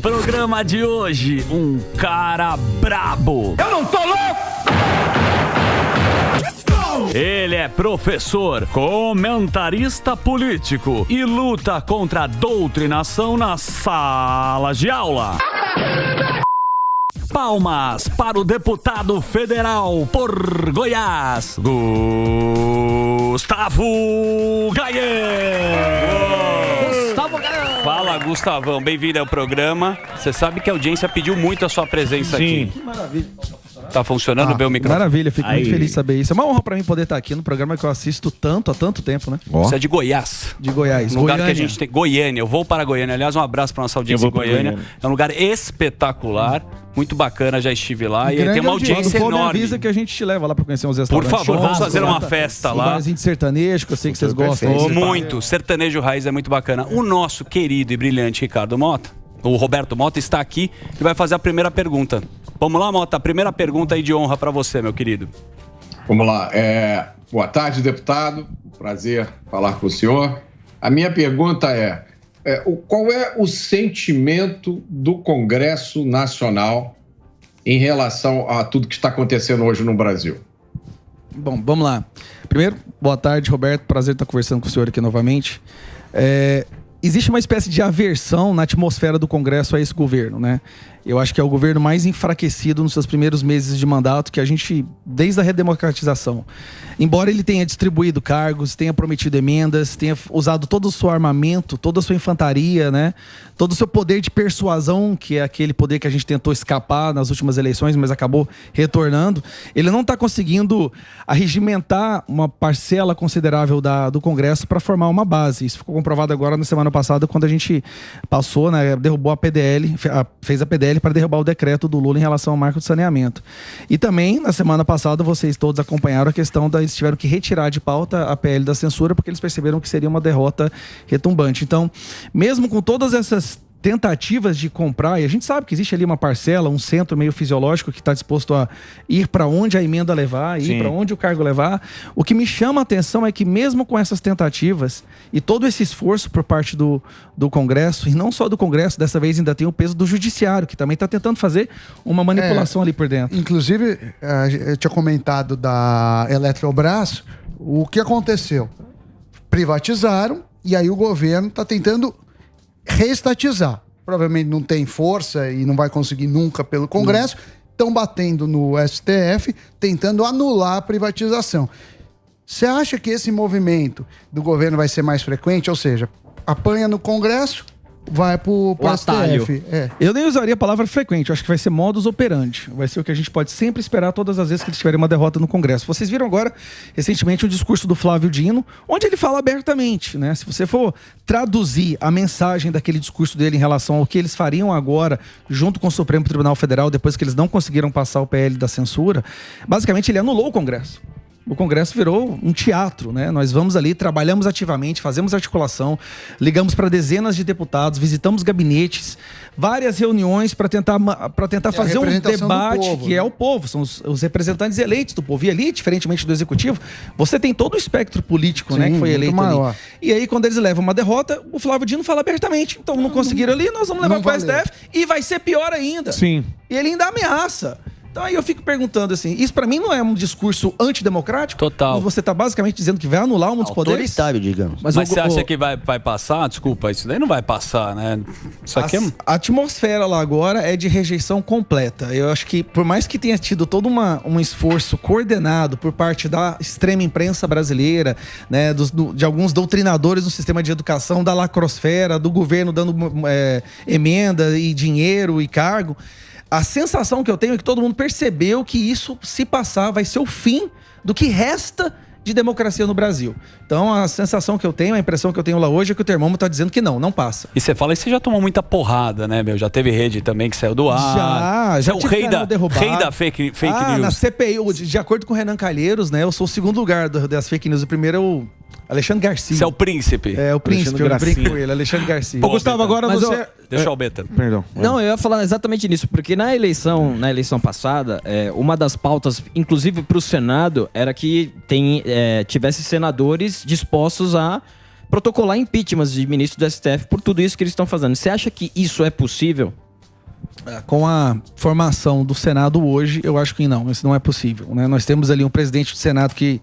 Programa de hoje, um cara brabo. Eu não tô louco! Ele é professor, comentarista político e luta contra a doutrinação nas salas de aula. Palmas para o deputado federal por Goiás, Gustavo Gayer. Gustavo Gayer. Fala, Gustavão, bem-vindo ao programa. Você sabe que a audiência pediu muito a sua presença aqui. Que maravilha. Tá funcionando bem o microfone? Maravilha, fico muito feliz de saber isso. É uma honra pra mim poder estar aqui no programa que eu assisto tanto, há tanto tempo, né? Você é de Goiás. De Goiás. Um lugar que a gente tem... Goiânia. Eu vou para Goiânia. Aliás, um abraço para nossa audiência em Goiânia. É um lugar espetacular, muito bacana, já estive lá. E tem uma audiência enorme. Avisa que a gente te leva lá pra conhecer uns restaurantes. Por favor, vamos fazer uma festa lá. Um de sertanejo, que eu sei que vocês gostam. Muito. Sertanejo raiz é muito bacana. O nosso querido e brilhante Ricardo Mota, o Roberto Mota, está aqui e vai fazer a primeira pergunta. Vamos lá, Mota, a primeira pergunta aí de honra para você, meu querido. Vamos lá. Boa tarde, deputado. Prazer falar com o senhor. A minha pergunta qual é o sentimento do Congresso Nacional em relação a tudo que está acontecendo hoje no Brasil? Bom, vamos lá. Primeiro, boa tarde, Roberto. Prazer estar conversando com o senhor aqui novamente. Existe uma espécie de aversão na atmosfera do Congresso a esse governo, né? Eu acho que é o governo mais enfraquecido nos seus primeiros meses de mandato que a gente, desde a redemocratização. Embora ele tenha distribuído cargos, tenha prometido emendas, tenha usado todo o seu armamento, toda a sua infantaria, né? Todo o seu poder de persuasão, que é aquele poder que a gente tentou escapar nas últimas eleições, mas acabou retornando, ele não está conseguindo arregimentar uma parcela considerável do Congresso para formar uma base. Isso ficou comprovado agora na semana passada, quando a gente passou, né, derrubou a PDL, fez a PDL para derrubar o decreto do Lula em relação ao marco de saneamento. E também, na semana passada, vocês todos acompanharam a questão eles tiveram que retirar de pauta a PL da censura, porque eles perceberam que seria uma derrota retumbante. Então, mesmo com todas essas tentativas de comprar, e a gente sabe que existe ali uma parcela, um centro meio fisiológico que está disposto a ir para onde a emenda levar, ir para onde o cargo levar. O que me chama a atenção é que mesmo com essas tentativas e todo esse esforço por parte do Congresso, e não só do Congresso, dessa vez ainda tem o peso do Judiciário, que também está tentando fazer uma manipulação ali por dentro. Inclusive, eu tinha comentado da Eletrobras, o que aconteceu? Privatizaram, e aí o governo está tentando reestatizar. Provavelmente não tem força e não vai conseguir nunca pelo Congresso. Estão batendo no STF, tentando anular a privatização. Você acha que esse movimento do governo vai ser mais frequente? Ou seja, apanha no Congresso, vai pro STF. Eu nem usaria a palavra frequente, eu acho que vai ser modus operandi. Vai ser o que a gente pode sempre esperar todas as vezes que eles tiverem uma derrota no Congresso. Vocês viram agora, recentemente, o discurso do Flávio Dino, onde ele fala abertamente, né? Se você for traduzir a mensagem daquele discurso dele em relação ao que eles fariam agora, junto com o Supremo Tribunal Federal, depois que eles não conseguiram passar o PL da censura, basicamente ele anulou o Congresso. O Congresso virou um teatro, né? Nós vamos ali, trabalhamos ativamente, fazemos articulação, ligamos para dezenas de deputados, visitamos gabinetes, várias reuniões para tentar fazer um debate que é o povo, são os representantes eleitos do povo. E ali, diferentemente do Executivo, você tem todo o espectro político, né, que foi eleito ali. E aí, quando eles levam uma derrota, o Flávio Dino fala abertamente. Então, não conseguiram ali, nós vamos levar para o STF e vai ser pior ainda. Sim. E ele ainda ameaça. Então aí eu fico perguntando assim, isso pra mim não é um discurso antidemocrático? Total. Você tá basicamente dizendo que vai anular um dos poderes? Autoritário, digamos. Mas você acha que vai passar? Desculpa, isso daí não vai passar, né? Isso aqui A atmosfera lá agora é de rejeição completa. Eu acho que por mais que tenha tido todo um esforço coordenado por parte da extrema imprensa brasileira, né, de alguns doutrinadores do sistema de educação, da lacrosfera, do governo dando emenda e dinheiro e cargo, a sensação que eu tenho é que todo mundo percebeu que isso, se passar, vai ser o fim do que resta de democracia no Brasil. Então, a sensação que eu tenho, a impressão que eu tenho lá hoje é que o termômetro está dizendo que não passa. E você fala, e você já tomou muita porrada, né, meu? Já teve rede também que saiu do ar. Já é o rei da fake news. Na CPI, de acordo com o Renan Calheiros, né, eu sou o segundo lugar das fake news. O primeiro é o Alexandre Garcia. Você é o príncipe. É, o príncipe, eu brinco com ele, Alexandre Garcia. Ô, Gustavo, agora você... Deixa o Beta. Perdão. Não, eu ia falar exatamente nisso, porque na eleição passada, uma das pautas, inclusive para o Senado, era que tivesse senadores dispostos a protocolar impeachments de ministros do STF por tudo isso que eles estão fazendo. Você acha que isso é possível? Com a formação do Senado hoje, eu acho que não, isso não é possível, né? Nós temos ali um presidente do Senado que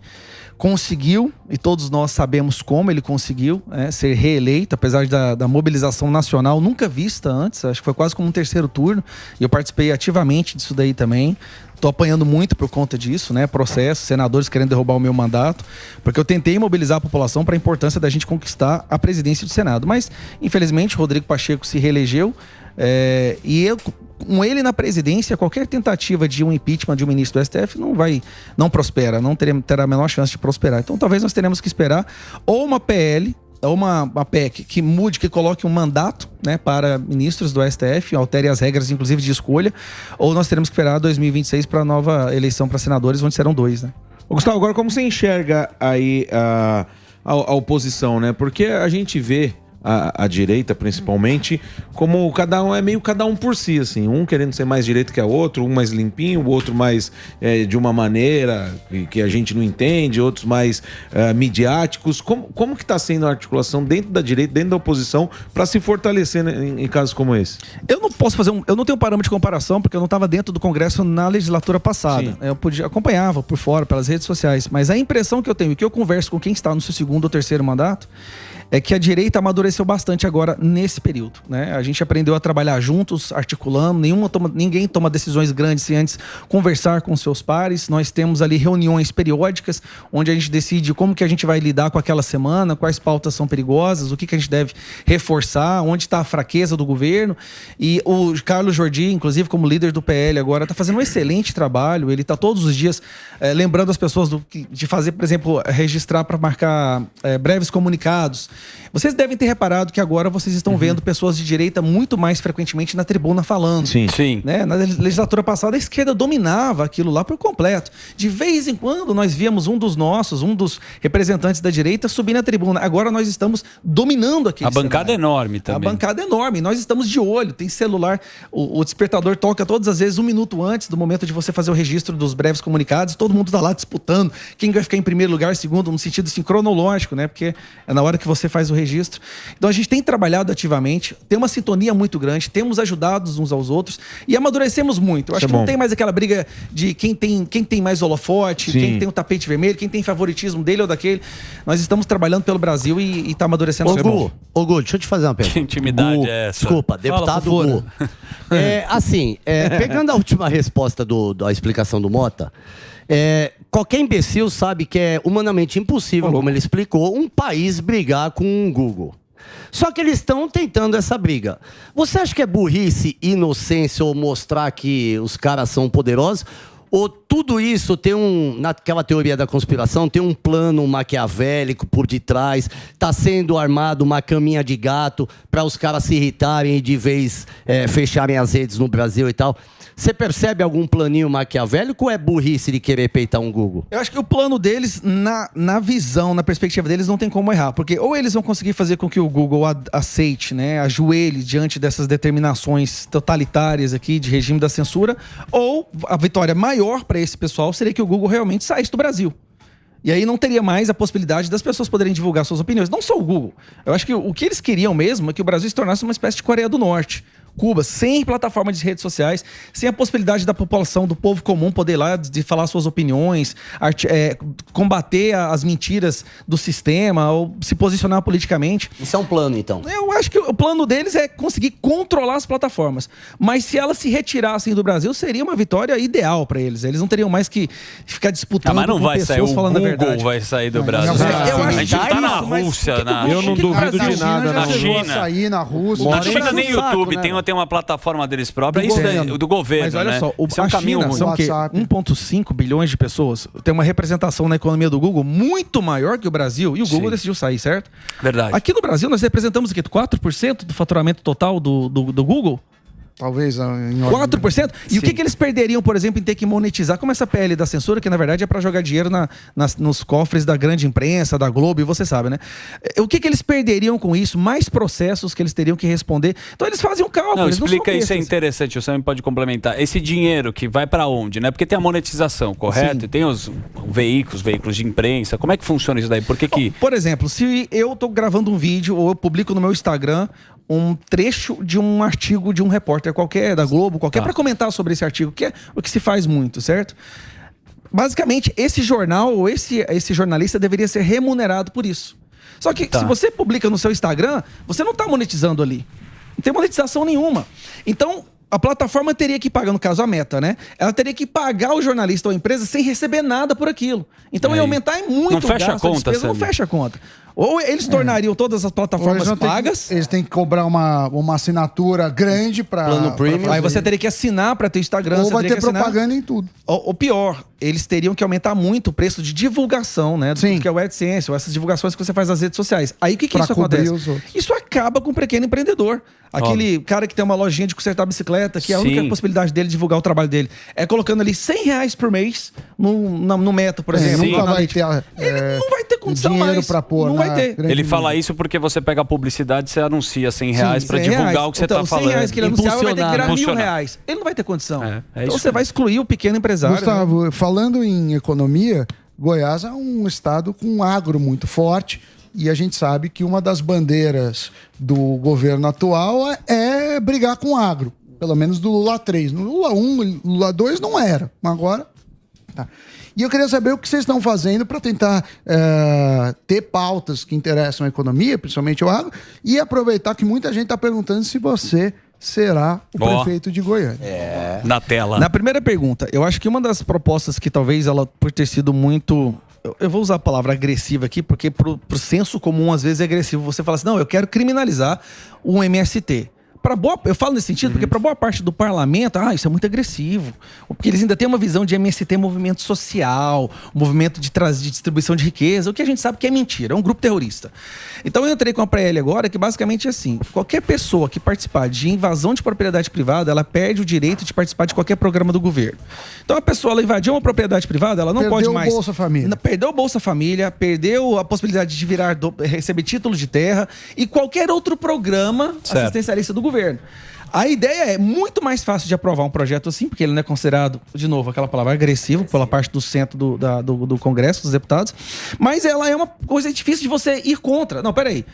conseguiu, e todos nós sabemos como ele conseguiu, ser reeleito, apesar da mobilização nacional nunca vista antes, acho que foi quase como um terceiro turno, e eu participei ativamente disso daí também. Estou apanhando muito por conta disso, né? Processo, senadores querendo derrubar o meu mandato, porque eu tentei mobilizar a população para a importância da gente conquistar a presidência do Senado. Mas, infelizmente, Rodrigo Pacheco se reelegeu, e com ele na presidência, qualquer tentativa de um impeachment de um ministro do STF não prospera, não terá a menor chance de prosperar. Então, talvez nós teremos que esperar ou uma PL, ou uma PEC que mude, que coloque um mandato, né, para ministros do STF, altere as regras, inclusive, de escolha, ou nós teremos que esperar 2026 para a nova eleição para senadores, onde serão 2, né? Ô, Gustavo, agora como você enxerga aí a oposição, né? Porque a gente vê a direita, principalmente, como cada um por si, assim. Um querendo ser mais direito que a outro, um mais limpinho, o outro mais de uma maneira que a gente não entende, outros mais midiáticos. Como que está sendo a articulação dentro da direita, dentro da oposição, para se fortalecer em casos como esse? Eu não posso eu não tenho parâmetro de comparação, porque eu não estava dentro do Congresso na legislatura passada. Sim. Eu acompanhava por fora, pelas redes sociais, mas a impressão que eu tenho, que eu converso com quem está no seu segundo ou terceiro mandato, é que a direita amadureceu bastante agora nesse período, né? A gente aprendeu a trabalhar juntos, articulando, ninguém toma decisões grandes sem antes conversar com seus pares. Nós temos ali reuniões periódicas, onde a gente decide como que a gente vai lidar com aquela semana, quais pautas são perigosas, o que a gente deve reforçar, onde está a fraqueza do governo. E o Carlos Jordi, inclusive como líder do PL agora, está fazendo um excelente trabalho. Ele está todos os dias lembrando as pessoas de fazer, por exemplo, registrar para marcar breves comunicados. Vocês devem ter reparado que agora vocês estão vendo pessoas de direita muito mais frequentemente na tribuna falando. Sim. Né? Na legislatura passada, a esquerda dominava aquilo lá por completo. De vez em quando, nós víamos um dos representantes da direita subir na tribuna. Agora nós estamos dominando aquele cenário. A bancada é enorme também. A bancada é enorme. Nós estamos de olho. Tem celular. O despertador toca todas as vezes 1 minuto antes do momento de você fazer o registro dos breves comunicados. Todo mundo está lá disputando quem vai ficar em primeiro lugar, segundo, no sentido assim, cronológico, né? Porque é na hora que você faz o registro. Então a gente tem trabalhado ativamente, tem uma sintonia muito grande, temos ajudado uns aos outros e amadurecemos muito. Eu acho que não tem mais aquela briga de quem tem mais holofote, quem tem o tapete vermelho, quem tem favoritismo dele ou daquele. Nós estamos trabalhando pelo Brasil e está amadurecendo. Ô Gu, deixa eu te fazer uma pergunta. Que intimidade é essa? Desculpa, deputado Gu. Pegando a última resposta da explicação do Mota, qualquer imbecil sabe que é humanamente impossível, como ele explicou, um país brigar com o Google. Só que eles estão tentando essa briga. Você acha que é burrice, inocência ou mostrar que os caras são poderosos? Ou tudo isso tem naquela teoria da conspiração, tem um plano maquiavélico por detrás, está sendo armado uma caminha de gato para os caras se irritarem e de vez fecharem as redes no Brasil e tal? Você percebe algum planinho maquiavélico ou é burrice de querer peitar um Google? Eu acho que o plano deles, na visão, na perspectiva deles, não tem como errar. Porque ou eles vão conseguir fazer com que o Google aceite, né, ajoelhe diante dessas determinações totalitárias aqui de regime da censura, ou a vitória maior para esse pessoal seria que o Google realmente saísse do Brasil. E aí não teria mais a possibilidade das pessoas poderem divulgar suas opiniões. Não só o Google. Eu acho que o que eles queriam mesmo é que o Brasil se tornasse uma espécie de Coreia do Norte. Cuba, sem plataforma de redes sociais, sem a possibilidade da população, do povo comum poder ir lá de falar suas opiniões, combater as mentiras do sistema ou se posicionar politicamente. Isso é um plano, então? Eu acho que o plano deles é conseguir controlar as plataformas. Mas se elas se retirassem do Brasil, seria uma vitória ideal para eles. Eles não teriam mais que ficar disputando mas não com vai pessoas sair, falando a verdade. O Google vai sair do Brasil. A gente tá na Rússia. Eu não duvido de nada. Na China. Sair na Rússia. Na China nem YouTube, tem uma plataforma deles própria, do governo, mas olha só, isso é um caminho China são 1,5 bilhões de pessoas, tem uma representação na economia do Google muito maior que o Brasil, e o Google decidiu sair, certo? Verdade. Aqui no Brasil nós representamos o quê? 4% do faturamento total do Google? Talvez em 4%? E o que eles perderiam, por exemplo, em ter que monetizar, como essa PL da censura, que na verdade é para jogar dinheiro nos cofres da grande imprensa, da Globo, e você sabe, né? O que eles perderiam com isso? Mais processos que eles teriam que responder. Então eles fazem um cálculo. Não, explica isso, é interessante, o Sam pode complementar. Esse dinheiro que vai para onde, né? Porque tem a monetização, correto? E tem os veículos de imprensa. Como é que funciona isso daí? Por exemplo, se eu tô gravando um vídeo ou eu publico no meu Instagram um trecho de um artigo de um repórter qualquer, da Globo, qualquer, para comentar sobre esse artigo, que é o que se faz muito, certo? Basicamente, esse jornal ou esse jornalista deveria ser remunerado por isso. Só que se você publica no seu Instagram, você não está monetizando ali. Não tem monetização nenhuma. Então, a plataforma teria que pagar, no caso a Meta, né? Ela teria que pagar o jornalista ou a empresa sem receber nada por aquilo. Então ia aumentar muito não fecha a conta, não fecha a conta. Ou eles tornariam todas as plataformas pagas. Eles têm que cobrar uma assinatura grande para Plano premium. Aí você teria que assinar para ter Instagram. Ou vai ter propaganda em tudo. O pior, eles teriam que aumentar muito o preço de divulgação, né? Sim. Que é o AdSense, ou essas divulgações que você faz nas redes sociais. Aí o que isso acontece? Isso acaba com o pequeno empreendedor. Aquele cara que tem uma lojinha de consertar bicicleta, que a única possibilidade dele divulgar o trabalho dele é colocando ali R$100 por mês no Meta, por exemplo. Nunca vai ter, ele não vai ter condição dinheiro mais. Pra pôr, não vai ter. Ele fala isso porque você pega a publicidade e você anuncia R$100 para divulgar o que você está falando. R$100 que ele anunciava vai ter que virar R$1.000. Ele não vai ter condição. Então você vai excluir o pequeno empresário. Gustavo, falando em economia, Goiás é um estado com um agro muito forte. E a gente sabe que uma das bandeiras do governo atual é brigar com o agro. Pelo menos do Lula 3. No Lula 1, Lula 2 não era. Mas agora... Tá. E eu queria saber o que vocês estão fazendo para tentar ter pautas que interessam a economia, principalmente o agro, e aproveitar que muita gente está perguntando se você será o prefeito de Goiânia. Na tela. Na primeira pergunta, eu acho que uma das propostas que talvez ela, por ter sido muito... Eu vou usar a palavra agressiva aqui, porque pro senso comum, às vezes, é agressivo. Você fala assim, não, eu quero criminalizar o MST. Eu falo nesse sentido porque para boa parte do parlamento, isso é muito agressivo. Porque eles ainda têm uma visão de MST movimento social, movimento de distribuição de riqueza, o que a gente sabe que é mentira, é um grupo terrorista. Então eu entrei com a PL agora, que basicamente é assim, qualquer pessoa que participar de invasão de propriedade privada, ela perde o direito de participar de qualquer programa do governo. Então a pessoa, ela invadiu uma propriedade privada, ela não pode mais... Perdeu o Bolsa Família. Perdeu o Bolsa Família, perdeu a possibilidade de receber títulos de terra e qualquer outro programa assistencialista do governo. A ideia é muito mais fácil de aprovar um projeto assim, porque ele não é considerado, de novo, aquela palavra agressivo pela parte do centro do Congresso, dos deputados, mas ela é uma coisa difícil de você ir contra. Não, peraí,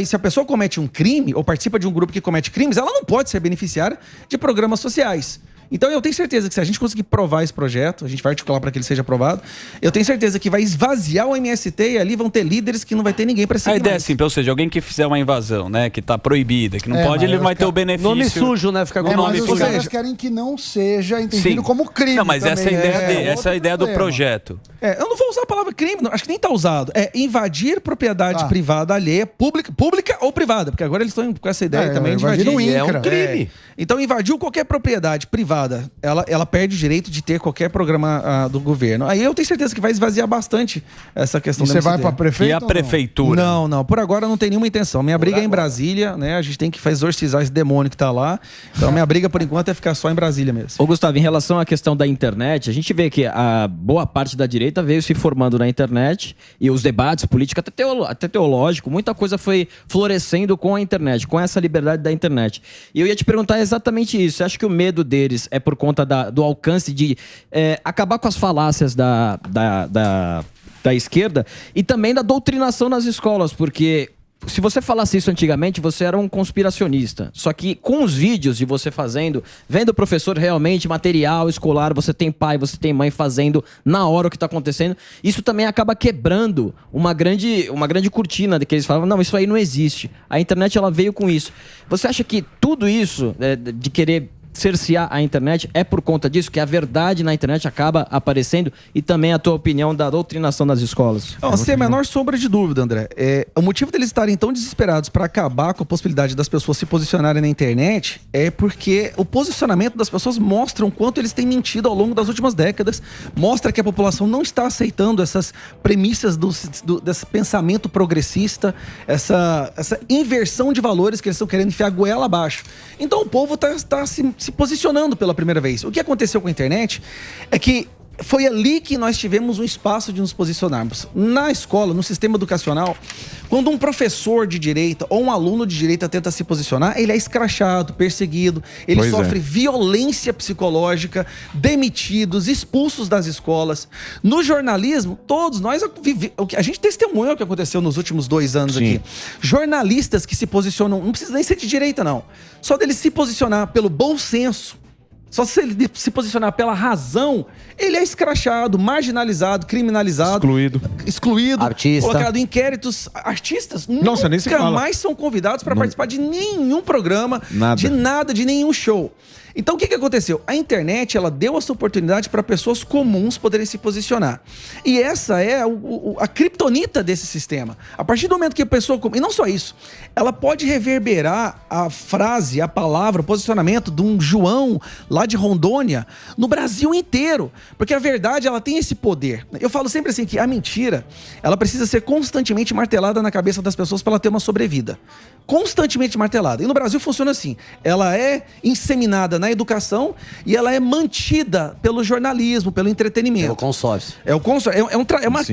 se a pessoa comete um crime ou participa de um grupo que comete crimes, ela não pode ser beneficiária de programas sociais. Então eu tenho certeza que se a gente conseguir provar esse projeto, a gente vai articular para que ele seja aprovado, eu tenho certeza que vai esvaziar o MST e ali vão ter líderes que não vai ter ninguém para seguir. A ideia é simples, ou seja, alguém que fizer uma invasão, né, que tá proibida, que não pode, ele vai ter o benefício. Nome sujo, né? Fica com nome sujo. Os caras querem que não seja entendido como crime. Não, mas essa é a ideia essa é a ideia do projeto. Eu não vou usar a palavra crime, acho que nem tá usado. É invadir propriedade privada alheia, pública ou privada, porque agora eles estão com essa ideia também de invadir. É um crime. Então invadiu qualquer propriedade privada, ela perde o direito de ter qualquer programa do governo. Aí eu tenho certeza que vai esvaziar bastante essa questão da MST. Você vai para prefeito? E a prefeitura? Não. Por agora não tem nenhuma intenção. Minha briga é em Brasília, né? A gente tem que exorcizar esse demônio que tá lá. Então minha briga, por enquanto, é ficar só em Brasília mesmo. Ô, Gustavo, em relação à questão da internet, a gente vê que a boa parte da direita veio se formando na internet e os debates políticos, até teológico, muita coisa foi florescendo com a internet, com essa liberdade da internet. E eu ia te perguntar exatamente isso. Você acha que o medo deles é por conta do alcance de acabar com as falácias da esquerda e também da doutrinação nas escolas? Porque se você falasse isso antigamente, você era um conspiracionista. Só que com os vídeos de você vendo o professor realmente, material escolar, você tem pai, você tem mãe fazendo na hora o que está acontecendo, isso também acaba quebrando uma grande cortina de que eles falavam, não, isso aí não existe. A internet, ela veio com isso. Você acha que tudo isso de querer cercear a internet é por conta disso, que a verdade na internet acaba aparecendo, e também a tua opinião da doutrinação nas escolas? Sem a menor sombra de dúvida, André. O motivo deles estarem tão desesperados para acabar com a possibilidade das pessoas se posicionarem na internet é porque o posicionamento das pessoas mostra o quanto eles têm mentido ao longo das últimas décadas, mostra que a população não está aceitando essas premissas desse pensamento progressista, essa inversão de valores que eles estão querendo enfiar a goela abaixo. Então o povo está se posicionando pela primeira vez. O que aconteceu com a internet é que foi ali que nós tivemos um espaço de nos posicionarmos. Na escola, no sistema educacional, quando um professor de direita ou um aluno de direita tenta se posicionar, ele é escrachado, perseguido, ele sofre violência psicológica, demitidos, expulsos das escolas. No jornalismo, todos nós a gente testemunhou o que aconteceu nos últimos 2 anos aqui. Jornalistas que se posicionam, não precisa nem ser de direita não, só dele se posicionar pelo bom senso, só se ele se posicionar pela razão, ele é escrachado, marginalizado, criminalizado, excluído, artista, colocado em inquéritos. Artistas Nossa, nem se fala. mais são convidados para participar de nenhum programa, de nenhum show. Então, o que aconteceu? A internet, ela deu essa oportunidade para pessoas comuns poderem se posicionar. E essa é a criptonita desse sistema. A partir do momento que a pessoa... E não só isso. Ela pode reverberar a frase, a palavra, o posicionamento de um João lá de Rondônia no Brasil inteiro. Porque a verdade, ela tem esse poder. Eu falo sempre assim que a mentira, ela precisa ser constantemente martelada na cabeça das pessoas para ela ter uma sobrevida. Constantemente martelada. E no Brasil funciona assim. Ela é inseminada na educação e ela é mantida pelo jornalismo, pelo entretenimento. É o consórcio. É o consórcio.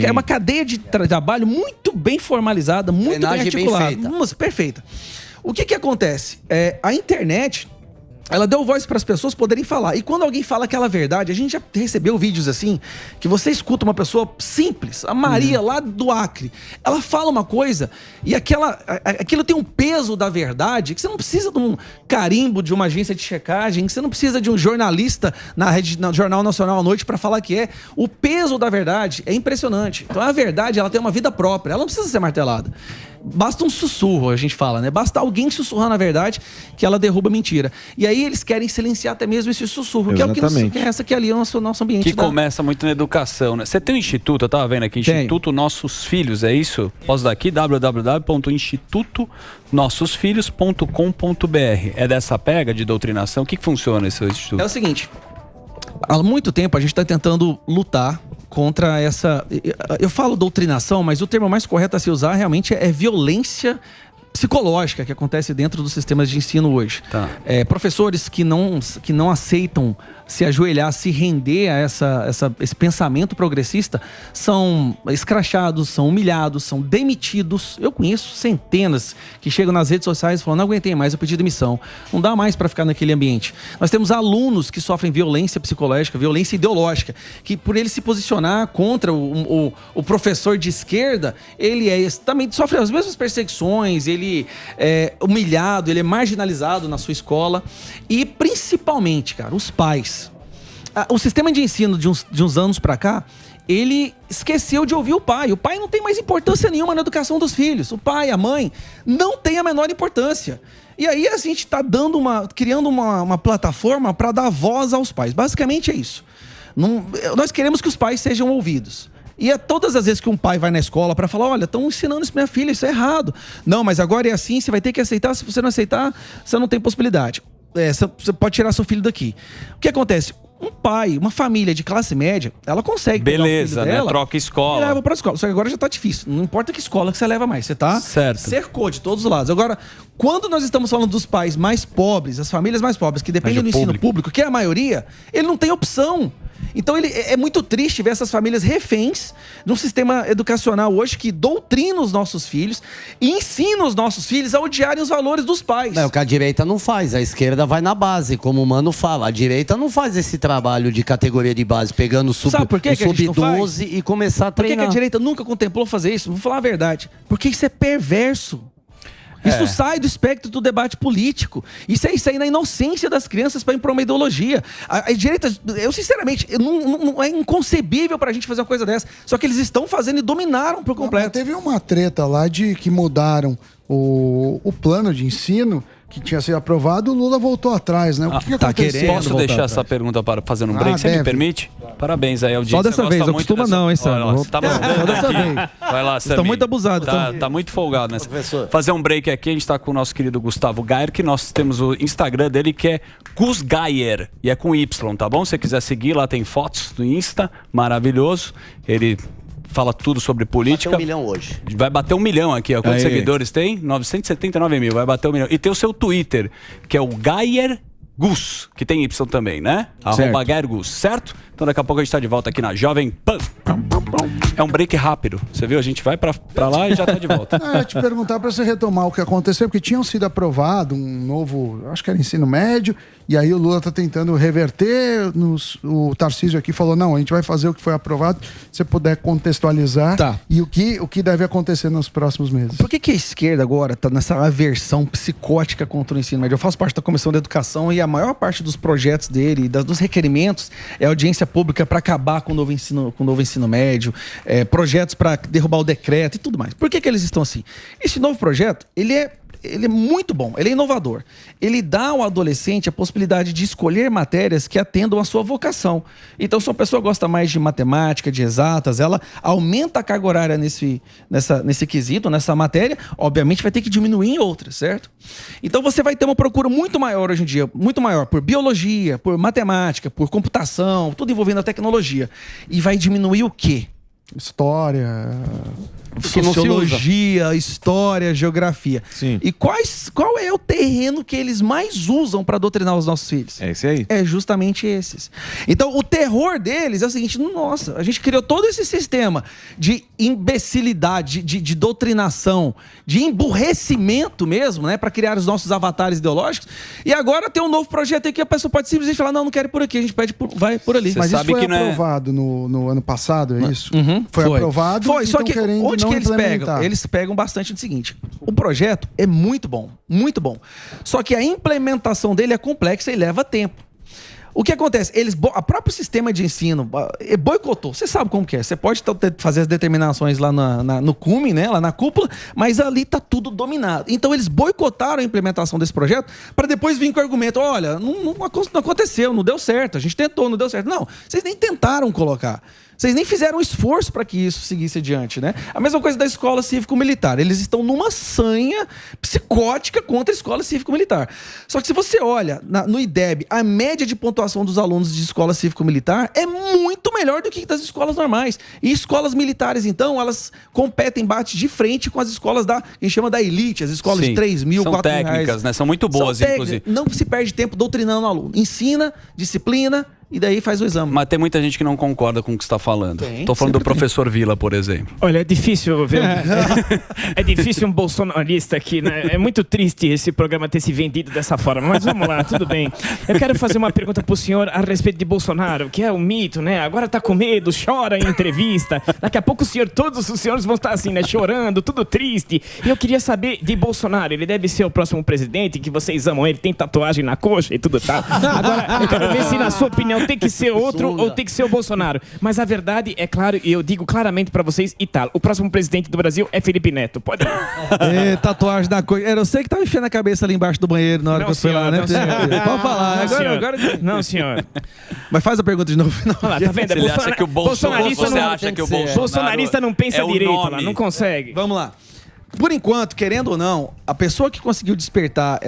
É uma cadeia de trabalho muito bem formalizada, muito bem articulada. Perfeita. O que acontece? A internet, ela deu voz para as pessoas poderem falar. E quando alguém fala aquela verdade, a gente já recebeu vídeos assim, que você escuta uma pessoa simples, a Maria lá do Acre, ela fala uma coisa e aquilo tem um peso da verdade, que você não precisa de um carimbo de uma agência de checagem, que você não precisa de um jornalista no Jornal Nacional à noite para falar que é. O peso da verdade é impressionante. Então a verdade, ela tem uma vida própria, ela não precisa ser martelada. Basta um sussurro, a gente fala, né? Basta alguém sussurrar na verdade que ela derruba a mentira. E aí eles querem silenciar até mesmo esse sussurro, que é o que essa que ali é o nosso ambiente. Que começa muito na educação, né? Você tem um instituto, eu tava vendo aqui, Instituto Nossos Filhos, é isso? Posso dar aqui, www.institutonossosfilhos.com.br. É dessa pega de doutrinação? O que funciona esse instituto? É o seguinte, há muito tempo a gente está tentando lutar contra essa... Eu falo doutrinação, mas o termo mais correto a se usar realmente é violência psicológica que acontece dentro dos sistemas de ensino hoje. Professores que não aceitam se ajoelhar, se render a esse pensamento progressista, são escrachados, são humilhados, são demitidos. Eu conheço centenas que chegam nas redes sociais e falam, não aguentei mais, eu pedi demissão. Não dá mais para ficar naquele ambiente. Nós temos alunos que sofrem violência psicológica, violência ideológica, que por ele se posicionar contra o professor de esquerda, ele também sofre as mesmas perseguições, ele é humilhado, ele é marginalizado na sua escola. E principalmente, cara, os pais. O sistema de ensino de uns anos pra cá, ele esqueceu de ouvir o pai. O pai não tem mais importância nenhuma na educação dos filhos. O pai, a mãe, não tem a menor importância. E aí a gente está criando uma plataforma para dar voz aos pais. Basicamente é isso. Nós queremos que os pais sejam ouvidos. E é todas as vezes que um pai vai na escola para falar, olha, estão ensinando isso pra minha filha, isso é errado. Não, mas agora é assim, você vai ter que aceitar. Se você não aceitar, você não tem possibilidade. Você pode tirar seu filho daqui. O que acontece? Um pai, uma família de classe média, ela consegue pegar o filho dela, troca escola. E leva para a escola. Só que agora já tá difícil. Não importa que escola que você leva mais. Você tá cercou de todos os lados. Agora, quando nós estamos falando dos pais mais pobres, as famílias mais pobres, que dependem do ensino público, que é a maioria, ele não tem opção. Então é muito triste ver essas famílias reféns de um sistema educacional hoje que doutrina os nossos filhos e ensina os nossos filhos a odiarem os valores dos pais. É o que a direita não faz, a esquerda vai na base, como o Mano fala. A direita não faz esse trabalho de categoria de base, pegando o sub-12 e começar a treinar. Por que a direita nunca contemplou fazer isso? Vou falar a verdade. Porque isso é perverso. Isso sai do espectro do debate político. Isso aí na inocência das crianças para ir para uma ideologia. A direita, eu sinceramente, não é inconcebível para a gente fazer uma coisa dessa. Só que eles estão fazendo e dominaram por completo. Teve uma treta lá de que mudaram o plano de ensino que tinha sido aprovado, o Lula voltou atrás, né? O que aconteceu? Posso deixar essa pergunta para fazer um break? Você me permite? Parabéns aí, audiência. Só dessa vez, não costuma não, hein, Sandro? Só dessa vez. Vai lá, Samir. Estão muito abusados. Tá muito folgado, né? Fazer um break aqui, a gente tá com o nosso querido Gustavo Gayer, que nós temos o Instagram dele, que é Gus Gayer, e é com Y, tá bom? Se você quiser seguir, lá tem fotos do Insta, maravilhoso. Ele fala tudo sobre política. Vai bater 1 milhão hoje. Vai bater 1 milhão aqui, ó. Quantos seguidores tem? 979 mil. Vai bater 1 milhão. E tem o seu Twitter, que é o Gayer Gus, que tem Y também, né? Certo. @GairGus, certo? Então daqui a pouco a gente tá de volta aqui na Jovem Pan. É um break rápido. Você viu? A gente vai pra lá e já tá de volta. Eu ia te perguntar para você retomar o que aconteceu, porque tinham sido aprovado um novo, acho que era ensino médio, e aí o Lula tá tentando reverter. O Tarcísio aqui falou, não, a gente vai fazer o que foi aprovado. Se você puder contextualizar e o que deve acontecer nos próximos meses. Por que a esquerda agora está nessa aversão psicótica contra o ensino médio? Eu faço parte da Comissão de Educação e a maior parte dos projetos dele, dos requerimentos, é audiência pública para acabar com o novo ensino médio, projetos para derrubar o decreto e tudo mais. Por que eles estão assim? Esse novo projeto, ele é muito bom, ele é inovador. Ele dá ao adolescente a possibilidade de escolher matérias que atendam à sua vocação. Então, se uma pessoa gosta mais de matemática, de exatas, ela aumenta a carga horária nesse quesito, nessa matéria, obviamente vai ter que diminuir em outras, certo? Então, você vai ter uma procura muito maior hoje em dia, muito maior por biologia, por matemática, por computação, tudo envolvendo a tecnologia. E vai diminuir o quê? História, sociologia, história, geografia. Sim. E qual é o terreno que eles mais usam para doutrinar os nossos filhos? É esse aí. É justamente esses. Então, o terror deles é o seguinte, nossa, a gente criou todo esse sistema de imbecilidade, de doutrinação, de emburrecimento mesmo, né, para criar os nossos avatares ideológicos, e agora tem um novo projeto aí que a pessoa pode simplesmente falar, não quero ir por aqui, a gente vai por ali. Mas isso foi aprovado no ano passado, é isso? Foi aprovado. Foi, só que onde que eles pegam? implementar. Eles pegam bastante no seguinte: o projeto é muito bom, muito bom. Só que a implementação dele é complexa e leva tempo. O que acontece? A próprio sistema de ensino boicotou. Você sabe como que é. Você pode fazer as determinações lá no cume, né? Lá na cúpula, mas ali tá tudo dominado. Então eles boicotaram a implementação desse projeto para depois vir com o argumento: olha, não aconteceu, não deu certo. A gente tentou, não deu certo. Não, vocês nem tentaram colocar. Vocês nem fizeram um esforço para que isso seguisse adiante, né? A mesma coisa da escola cívico-militar. Eles estão numa sanha psicótica contra a escola cívico-militar. Só que se você olha no IDEB, a média de pontuação dos alunos de escola cívico-militar é muito melhor do que das escolas normais. E escolas militares, então, elas competem, batem de frente com as escolas que a gente chama da elite, as escolas de 3 mil, 4 mil reais. São técnicas, né? São muito boas, inclusive. Não se perde tempo doutrinando o aluno. Ensina, disciplina, e daí faz o exame. Mas tem muita gente que não concorda com o que você está falando. Estou falando do professor Vila, por exemplo. Olha, é difícil ver. É difícil um bolsonarista aqui, né? É muito triste esse programa ter se vendido dessa forma. Mas vamos lá, tudo bem. Eu quero fazer uma pergunta pro senhor a respeito de Bolsonaro, que é um mito, né? Agora tá com medo, chora em entrevista. Daqui a pouco todos os senhores vão estar assim, né? Chorando, tudo triste. E eu queria saber de Bolsonaro. Ele deve ser o próximo presidente, que vocês amam ele, tem tatuagem na coxa e tudo tal. Agora, eu quero ver se, na sua opinião, tem que ser outro ou tem que ser o Bolsonaro. Mas a verdade é claro, e eu digo claramente pra vocês, e tal, o próximo presidente do Brasil é Felipe Neto. Pode ir. Tatuagem na coisa. Eu sei que tava enfiando a cabeça ali embaixo do banheiro na hora que eu fui lá, né? Pode falar. Agora... Não, senhor. Mas faz a pergunta de novo. Olha lá, tá vendo? Você acha que o bolsonarista não pensa direito lá, não consegue. Vamos lá. Por enquanto, querendo ou não, a pessoa que conseguiu despertar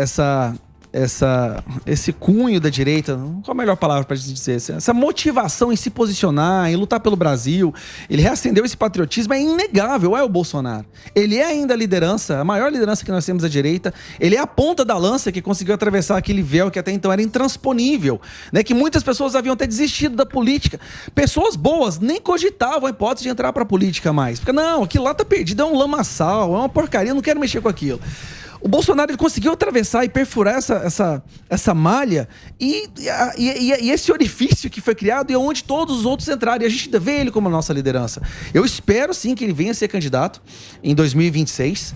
esse cunho da direita, qual a melhor palavra para dizer? Essa motivação em se posicionar, em lutar pelo Brasil, ele reacendeu esse patriotismo, é inegável, é o Bolsonaro. Ele é ainda a liderança, a maior liderança que nós temos à direita, ele é a ponta da lança que conseguiu atravessar aquele véu que até então era intransponível, né? Que muitas pessoas haviam até desistido da política. Pessoas boas nem cogitavam a hipótese de entrar para a política mais. Porque não, aquilo lá tá perdido, é um lamaçal, é uma porcaria, eu não quero mexer com aquilo. O Bolsonaro ele conseguiu atravessar e perfurar essa malha e esse orifício que foi criado e onde todos os outros entraram. E a gente ainda vê ele como a nossa liderança. Eu espero sim que ele venha a ser candidato em 2026.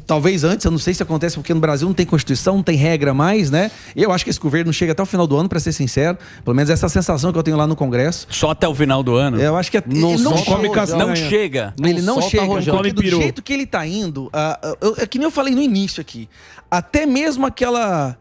Talvez antes, eu não sei se acontece porque no Brasil não tem Constituição, não tem regra mais, né? Eu acho que esse governo não chega até o final do ano, para ser sincero. Pelo menos essa é a sensação que eu tenho lá no Congresso. Só até o final do ano? Eu acho que não chega. Ele não chega. Porque do jeito que ele tá indo, que nem eu falei no início aqui, até mesmo aquela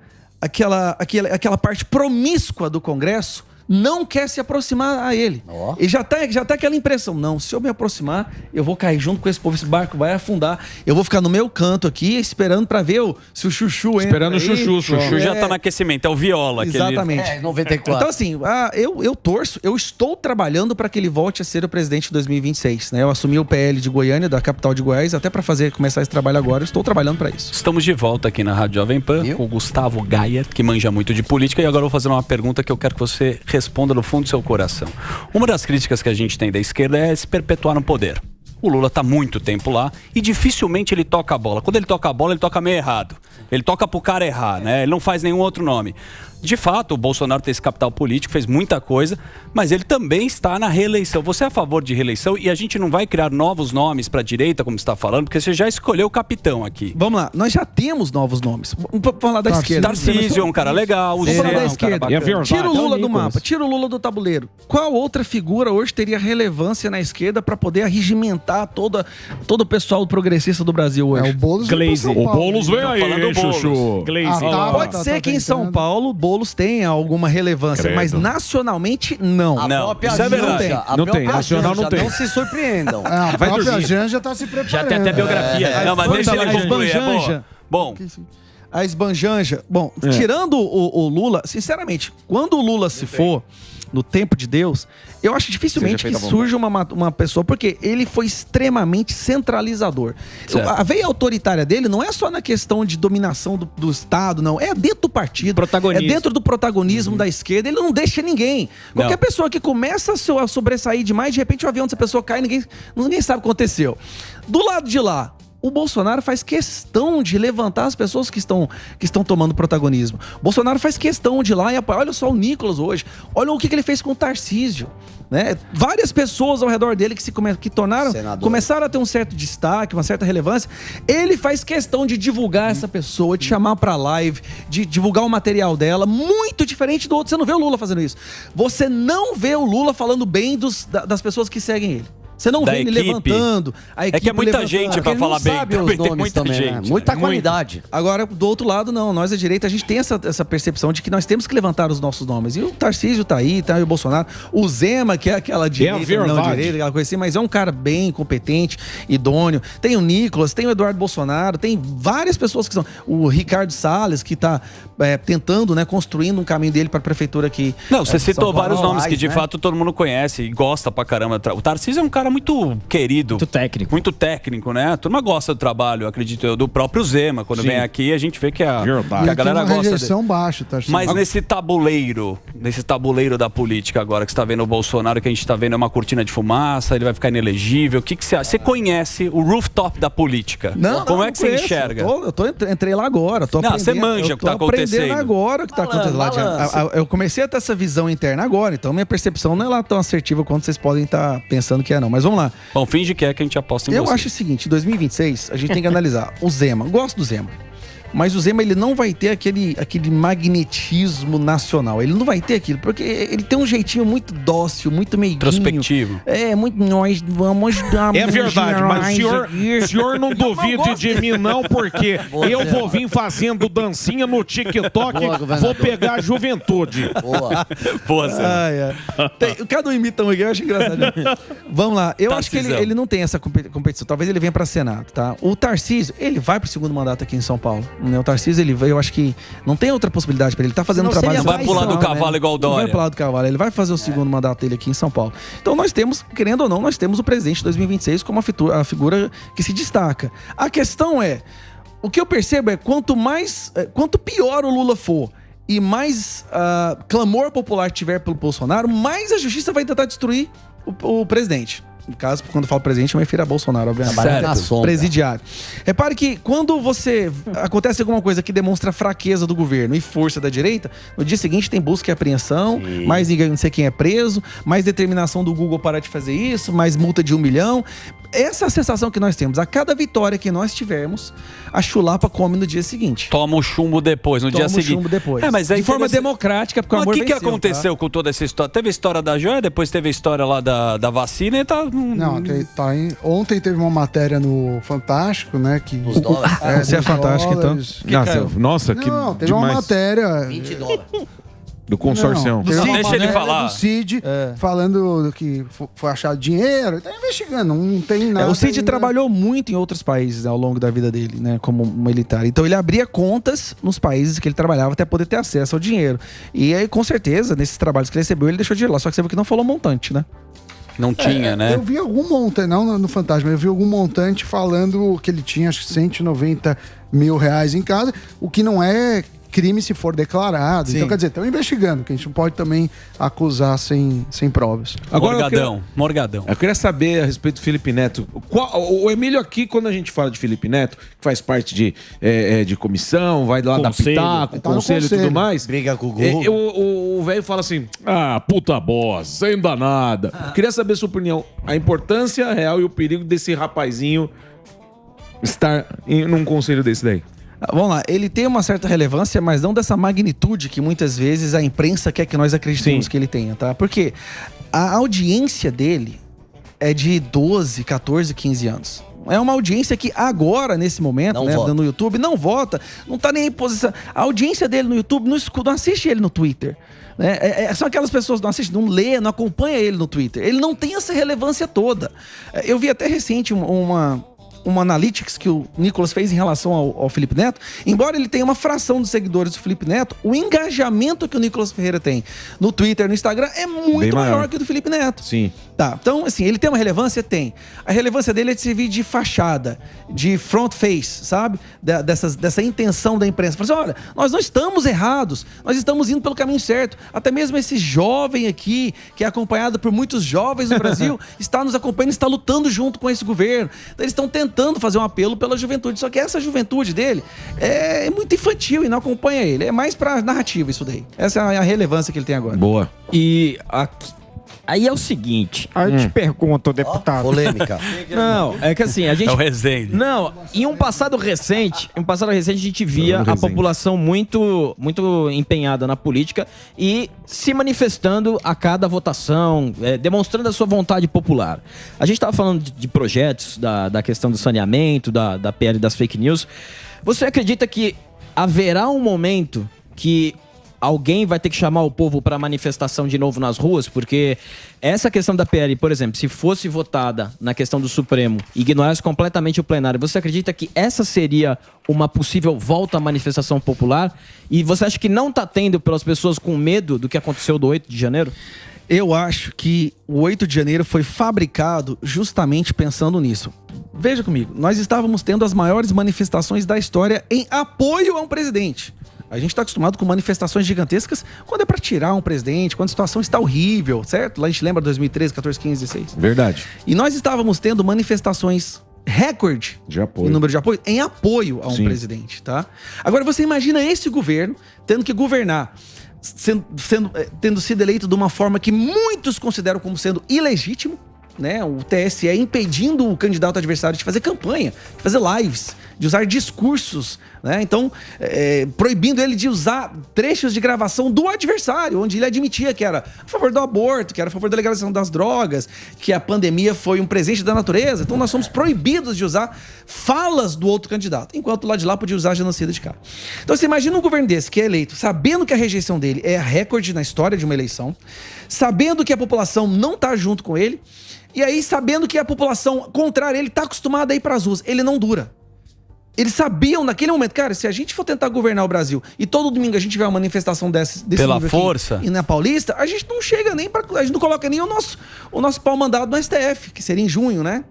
parte promíscua do Congresso não quer se aproximar a ele. E já tá aquela impressão, não, se eu me aproximar, eu vou cair junto com esse povo, esse barco vai afundar, eu vou ficar no meu canto aqui, esperando pra ver se o Chuchu entra. Esperando o aí. Chuchu. O Chuchu já tá no aquecimento, é o Viola. Exatamente. 94. Então assim, eu torço, eu estou trabalhando para que ele volte a ser o presidente de 2026, né? Eu assumi o PL de Goiânia, da capital de Goiás, até para começar esse trabalho agora, eu estou trabalhando para isso. Estamos de volta aqui na Rádio Jovem Pan com o Gustavo Gayer, que manja muito de política, e agora eu vou fazer uma pergunta que eu quero que você responda no fundo do seu coração. Uma das críticas que a gente tem da esquerda é se perpetuar no poder. O Lula está muito tempo lá e dificilmente ele toca a bola. Quando ele toca a bola, ele toca meio errado. Ele toca pro cara errar, né? Ele não faz nenhum outro nome. De fato, o Bolsonaro tem esse capital político, fez muita coisa, mas ele também está na reeleição. Você é a favor de reeleição e a gente não vai criar novos nomes para a direita, como você está falando, porque você já escolheu o capitão aqui. Vamos lá, nós já temos novos nomes. Vamos falar da esquerda. Tarcísio é um cara legal, o Vamos falar Zé da é um cara esquerda. bacana. Tira o Lula do mapa, tira o Lula do tabuleiro. Qual outra figura hoje teria relevância na esquerda para poder arregimentar todo o pessoal progressista do Brasil hoje? O Boulos Glaze. O Boulos vem aí, Chuchu. Pode ser que em São Paulo o Boulos tenha alguma relevância, mas nacionalmente não. Isso é verdade. Não tem, nacional não tem. Não se surpreendam. A própria Janja tá se preparando. Já tem até biografia. Não, mas deixa ele concluir, é Esbanjanja. bom. A esbanjanja. Bom, tirando o Lula, sinceramente, quando o Lula se for, no tempo de Deus, eu acho dificilmente que surja uma pessoa, porque ele foi extremamente centralizador. A veia autoritária dele não é só na questão de dominação do Estado, não. É dentro do partido. É dentro do protagonismo da esquerda. Ele não deixa ninguém. Qualquer pessoa que começa a sobressair demais, de repente o avião dessa pessoa cai e ninguém sabe o que aconteceu. Do lado de lá, o Bolsonaro faz questão de levantar as pessoas que estão tomando protagonismo. O Bolsonaro faz questão de ir lá e apoiar. Olha só o Nicolas hoje. Olha o que ele fez com o Tarcísio. Né? Várias pessoas ao redor dele que começaram a ter um certo destaque, uma certa relevância. Ele faz questão de divulgar essa pessoa, de chamar pra live, de divulgar o material dela, muito diferente do outro. Você não vê o Lula fazendo isso. Você não vê o Lula falando bem das pessoas que seguem ele. Você não vê ele levantando. A equipe é que é muita gente pra falar bem. Sabe os nomes também, né? Muita qualidade. Agora, do outro lado, não. Nós, a direita, a gente tem essa percepção de que nós temos que levantar os nossos nomes. E o Tarcísio tá aí o Bolsonaro. O Zema, que é aquela direita, não direita, aquela coisa assim, mas é um cara bem competente, idôneo. Tem o Nicolas, tem o Eduardo Bolsonaro, tem várias pessoas que são. O Ricardo Salles, que tá tentando, né, construindo um caminho dele pra prefeitura aqui. Não, você citou vários nomes que de fato todo mundo conhece e gosta pra caramba. O Tarcísio é um cara muito querido. Muito técnico, né? A turma gosta do trabalho, acredito eu, do próprio Zema. Quando vem aqui, a gente vê que a galera gosta rejeição baixa, Tarcísio. Mas nesse tabuleiro da política agora, que você tá vendo o Bolsonaro, que a gente tá vendo é uma cortina de fumaça, ele vai ficar inelegível. O que você acha? Você conhece o rooftop da política? Como é que você enxerga? Entrei lá agora. Você manja o que tá acontecendo. Agora o que tá acontecendo lá. Eu comecei a ter essa visão interna agora, então minha percepção não é lá tão assertiva quanto vocês podem estar pensando que é, não. Mas vamos lá. Bom, finge que a gente aposta em você. Eu acho o seguinte, em 2026, a gente tem que analisar o Zema. Gosto do Zema. Mas o Zema, ele não vai ter aquele magnetismo nacional. Ele não vai ter aquilo, porque ele tem um jeitinho muito dócil, muito meiguinho. Introspectivo. Muito nós vamos dar... É verdade, mas o senhor não duvide de mim não, porque eu vou vir fazendo dancinha no TikTok, vou pegar a juventude. Boa, Zema. Cada um imita um aqui, eu acho engraçado. Vamos lá, eu acho que ele não tem essa competição. Talvez ele venha para Senado, tá? O Tarcísio, ele vai pro segundo mandato aqui em São Paulo. O Tarcísio, eu acho que não tem outra possibilidade para ele. Ele tá fazendo um trabalho... Não vai pular do cavalo igual o Dória. Não vai pular do cavalo. Ele vai fazer o segundo mandato dele aqui em São Paulo. Então nós temos, querendo ou não, nós temos o presidente de 2026 como a figura que se destaca. A questão é, o que eu percebo é quanto pior o Lula for e mais clamor popular tiver pelo Bolsonaro, mais a justiça vai tentar destruir o presidente. No caso, quando eu falo presidente, eu me refiro a Bolsonaro, obviamente. Presidiário. Repare que quando acontece alguma coisa que demonstra fraqueza do governo e força da direita, no dia seguinte tem busca e apreensão, mais ninguém, não sei quem é preso, mais determinação do Google parar de fazer isso, mais multa de 1 milhão. Essa é a sensação que nós temos. A cada vitória que nós tivermos, a chulapa come no dia seguinte. Toma o chumbo depois, no dia seguinte. Toma o chumbo depois. Mas aí de forma democrática, porque o amor venceu. Mas o que aconteceu com toda essa história? Teve a história da joia, depois teve a história lá da vacina e tá... Não, ontem teve uma matéria no Fantástico, né? Que os dólares. Você é fantástico, então. Nossa, que teve demais. uma matéria. 20 dólares. Do consorcião. Não, deixa ele falar. Do CID, falando que foi achado dinheiro. Tá investigando, não tem nada. O Cid ainda. trabalhou muito em outros países, né, ao longo da vida dele, né, como militar. Então ele abria contas nos países que ele trabalhava até poder ter acesso ao dinheiro. E aí, com certeza, nesses trabalhos que ele recebeu, ele deixou dinheiro lá. Só que você viu que não falou montante, né? Não tinha, né? Eu vi algum montante, não no Fantasma, eu vi algum montante falando que ele tinha, acho que 190 mil reais em casa, o que não é crime se for declarado. Sim. Então, quer dizer, estão investigando, que a gente não pode também acusar sem provas. Agora, Morgadão. Eu queria saber a respeito do Felipe Neto. O Emílio aqui, quando a gente fala de Felipe Neto, que faz parte de comissão, vai lá Conselho. da Pitaco, conselho e tudo mais. Briga com o Google. O velho fala assim, puta boss, sem danada. Queria saber a sua opinião. A importância real e o perigo desse rapazinho estar num conselho desse daí. Vamos lá, ele tem uma certa relevância, mas não dessa magnitude que muitas vezes a imprensa quer que nós acreditemos que ele tenha, tá? Porque a audiência dele é de 12, 14, 15 anos. É uma audiência que agora, nesse momento, no YouTube, não vota, não tá nem em posição. A audiência dele no YouTube não assiste ele no Twitter. Né? São aquelas pessoas que não assistem, não lê, não acompanha ele no Twitter. Ele não tem essa relevância toda. Eu vi até recente uma analytics que o Nicolas fez em relação ao Felipe Neto. Embora ele tenha uma fração dos seguidores do Felipe Neto, o engajamento que o Nicolas Ferreira tem no Twitter, no Instagram, é muito maior que o do Felipe Neto. Sim. Tá, então assim, ele tem uma relevância? Tem. A relevância dele é de servir de fachada, de front face, sabe? Dessa intenção da imprensa. Fala assim, olha, nós não estamos errados, nós estamos indo pelo caminho certo. Até mesmo esse jovem aqui, que é acompanhado por muitos jovens no Brasil, está nos acompanhando, está lutando junto com esse governo. Então eles estão tentando fazer um apelo pela juventude, só que essa juventude dele é muito infantil e não acompanha ele. É mais pra narrativa isso daí. Essa é a relevância que ele tem agora. Boa. E aí é o seguinte, aí eu te pergunto, deputado. Polêmica. Não, é que assim, a gente... É o Rezende. Não, em um passado recente a gente via a população muito empenhada na política e se manifestando a cada votação, demonstrando a sua vontade popular. A gente estava falando de projetos, da questão do saneamento, da PL das fake news. Você acredita que haverá um momento que alguém vai ter que chamar o povo para manifestação de novo nas ruas? Porque essa questão da PL, por exemplo, se fosse votada na questão do Supremo e ignorasse completamente o plenário, você acredita que essa seria uma possível volta à manifestação popular? E você acha que não está tendo pelas pessoas com medo do que aconteceu do 8 de janeiro? Eu acho que o 8 de janeiro foi fabricado justamente pensando nisso. Veja comigo, nós estávamos tendo as maiores manifestações da história em apoio a um presidente. A gente está acostumado com manifestações gigantescas quando é para tirar um presidente, quando a situação está horrível, certo? Lá a gente lembra de 2013, 14, 15, 16. Verdade. E nós estávamos tendo manifestações recorde de apoio. Em número de apoio, em apoio a um presidente, tá? Agora você imagina esse governo tendo que governar, tendo sido eleito de uma forma que muitos consideram como sendo ilegítimo, né? O TSE impedindo o candidato adversário de fazer campanha, de fazer lives, de usar discursos, né? Então, proibindo ele de usar trechos de gravação do adversário, onde ele admitia que era a favor do aborto, que era a favor da legalização das drogas, que a pandemia foi um presente da natureza. Então, nós somos proibidos de usar falas do outro candidato, enquanto lá de lá podia usar genocida de cá. Então, você imagina um governo desse que é eleito, sabendo que a rejeição dele é recorde na história de uma eleição, sabendo que a população não está junto com ele, e aí sabendo que a população contrária a ele está acostumada a ir para as ruas. Ele não dura. Eles sabiam naquele momento, cara, se a gente for tentar governar o Brasil e todo domingo a gente tiver uma manifestação desse pela nível força aqui, e na Paulista, a gente não chega nem a gente não coloca nem o nosso pau mandado no STF, que seria em junho, né?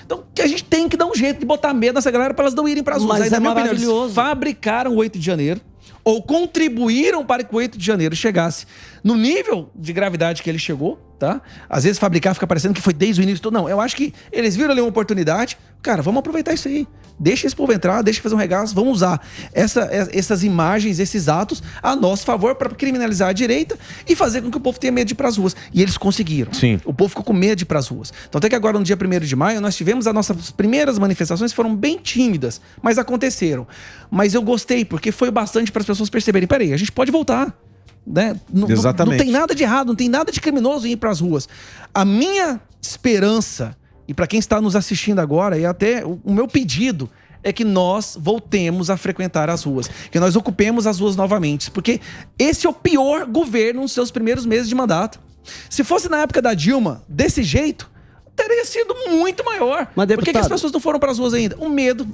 Então, que a gente tem que dar um jeito de botar medo nessa galera para elas não irem para as ruas. Mas aí, na minha opinião, eles fabricaram o 8 de janeiro ou contribuíram para que o 8 de janeiro chegasse no nível de gravidade que ele chegou, tá? Às vezes fabricar fica parecendo que foi desde o início. Não, eu acho que eles viram ali uma oportunidade. Cara, vamos aproveitar isso aí. Deixa esse povo entrar, deixa fazer um regaço. Vamos usar essas imagens, esses atos a nosso favor para criminalizar a direita e fazer com que o povo tenha medo de ir para as ruas. E eles conseguiram. Sim. O povo ficou com medo de ir para as ruas. Então até que agora, no dia 1º de maio, nós tivemos as nossas primeiras manifestações, foram bem tímidas, mas aconteceram. Mas eu gostei, porque foi bastante para as pessoas perceberem, peraí, a gente pode voltar. Né? Exatamente. Não tem nada de errado, não tem nada de criminoso em ir para as ruas. A minha esperança, e para quem está nos assistindo agora, e até o meu pedido, é que nós voltemos a frequentar as ruas, que nós ocupemos as ruas novamente, porque esse é o pior governo nos seus primeiros meses de mandato. Se fosse na época da Dilma, desse jeito, teria sido muito maior. Mas, deputado, por que as pessoas não foram para as ruas ainda? O medo.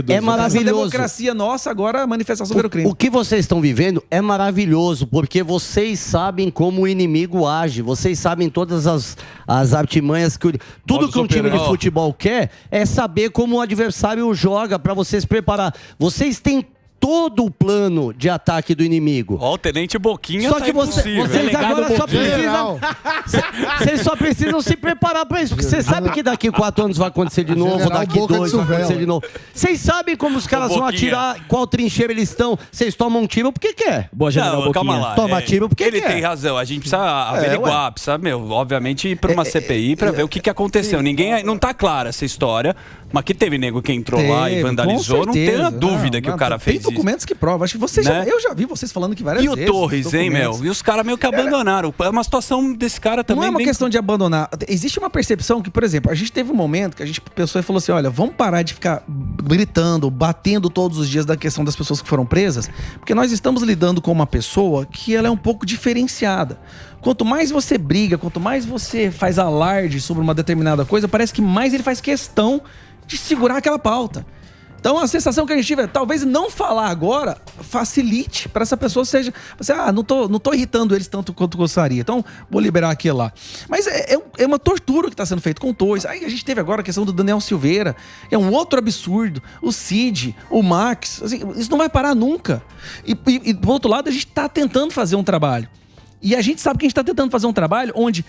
É maravilhoso. A democracia nossa, agora a manifestação do crime. O que vocês estão vivendo é maravilhoso, porque vocês sabem como o inimigo age, vocês sabem todas as artimanhas que... Tudo que um time de futebol quer é saber como o adversário joga para vocês preparar. Vocês têm todo o plano de ataque do inimigo. Ó, o Tenente Boquinha só que vocês agora só precisam... Vocês só precisam se preparar para isso, porque você sabe que daqui 4 anos vai acontecer de novo, daqui 2 vai acontecer de novo. Vocês sabem como os caras vão atirar, qual trincheira eles estão. Vocês tomam um tiro porque quer. Boa, General Boquinha. Calma lá. Toma tiro porque ele quer. tem razão. A gente precisa averiguar, precisa, obviamente, ir para uma CPI para ver o que aconteceu. Ninguém... Não tá clara essa história, mas que teve nego que entrou lá e vandalizou, não tem a dúvida que o cara fez isso. Tem documentos que provam. Acho que você eu já vi vocês falando que várias vezes. E o Torres, hein, meu? E os caras meio que abandonaram. É uma situação desse cara também. Não é uma questão de abandonar. Existe uma percepção que, por exemplo, a gente teve um momento que a gente pensou e falou assim, olha, vamos parar de ficar gritando, batendo todos os dias da questão das pessoas que foram presas, porque nós estamos lidando com uma pessoa que ela é um pouco diferenciada. Quanto mais você briga, quanto mais você faz alarde sobre uma determinada coisa, parece que mais ele faz questão de segurar aquela pauta. Então a sensação que a gente tiver, talvez não falar agora facilite para essa pessoa seja, você, não tô irritando eles tanto quanto gostaria, então vou liberar aquilo lá. Mas é uma tortura que está sendo feito com o Torres. Aí a gente teve agora a questão do Daniel Silveira, é um outro absurdo, o Cid, o Max, assim, isso não vai parar nunca. E do outro lado a gente está tentando fazer um trabalho. E a gente sabe que a gente está tentando fazer um trabalho onde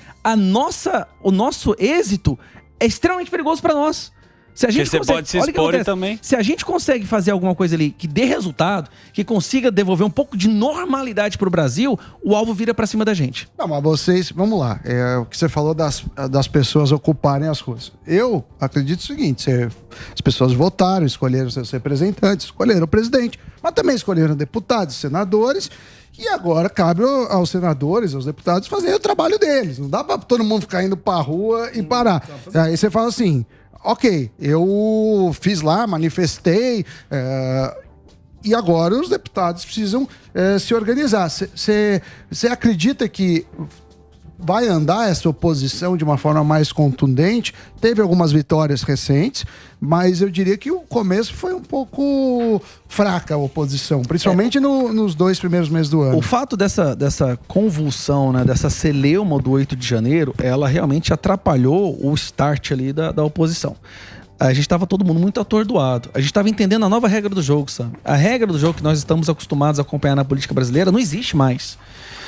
o nosso êxito é extremamente perigoso para nós. Se a gente você pode se expor também. Se a gente consegue fazer alguma coisa ali que dê resultado, que consiga devolver um pouco de normalidade pro Brasil, o alvo vira pra cima da gente. Não, mas vocês, vamos lá, o que você falou das pessoas ocuparem as ruas. Eu acredito o seguinte, as pessoas votaram, escolheram seus representantes, escolheram o presidente, mas também escolheram deputados, senadores, e agora cabe aos senadores, aos deputados fazerem o trabalho deles. Não dá pra todo mundo ficar indo pra rua e parar. Aí você fala assim... Ok, eu fiz lá, manifestei, e agora os deputados precisam se organizar. Você acredita que vai andar essa oposição de uma forma mais contundente? Teve algumas vitórias recentes, mas eu diria que o começo foi um pouco fraca a oposição, principalmente nos 2 primeiros meses do ano. O fato dessa convulsão, né, dessa celeuma do 8 de janeiro, ela realmente atrapalhou o start ali da oposição. A gente estava todo mundo muito atordoado. A gente estava entendendo a nova regra do jogo, sabe? A regra do jogo que nós estamos acostumados a acompanhar na política brasileira não existe mais.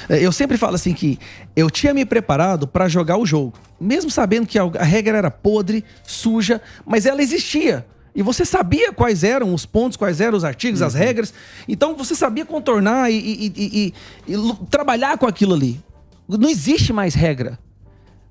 Eu sempre falo assim que eu tinha me preparado para jogar o jogo, mesmo sabendo que a regra era podre, suja, mas ela existia. E você sabia quais eram os pontos, quais eram os artigos, as regras. Então você sabia contornar e trabalhar com aquilo ali. Não existe mais regra.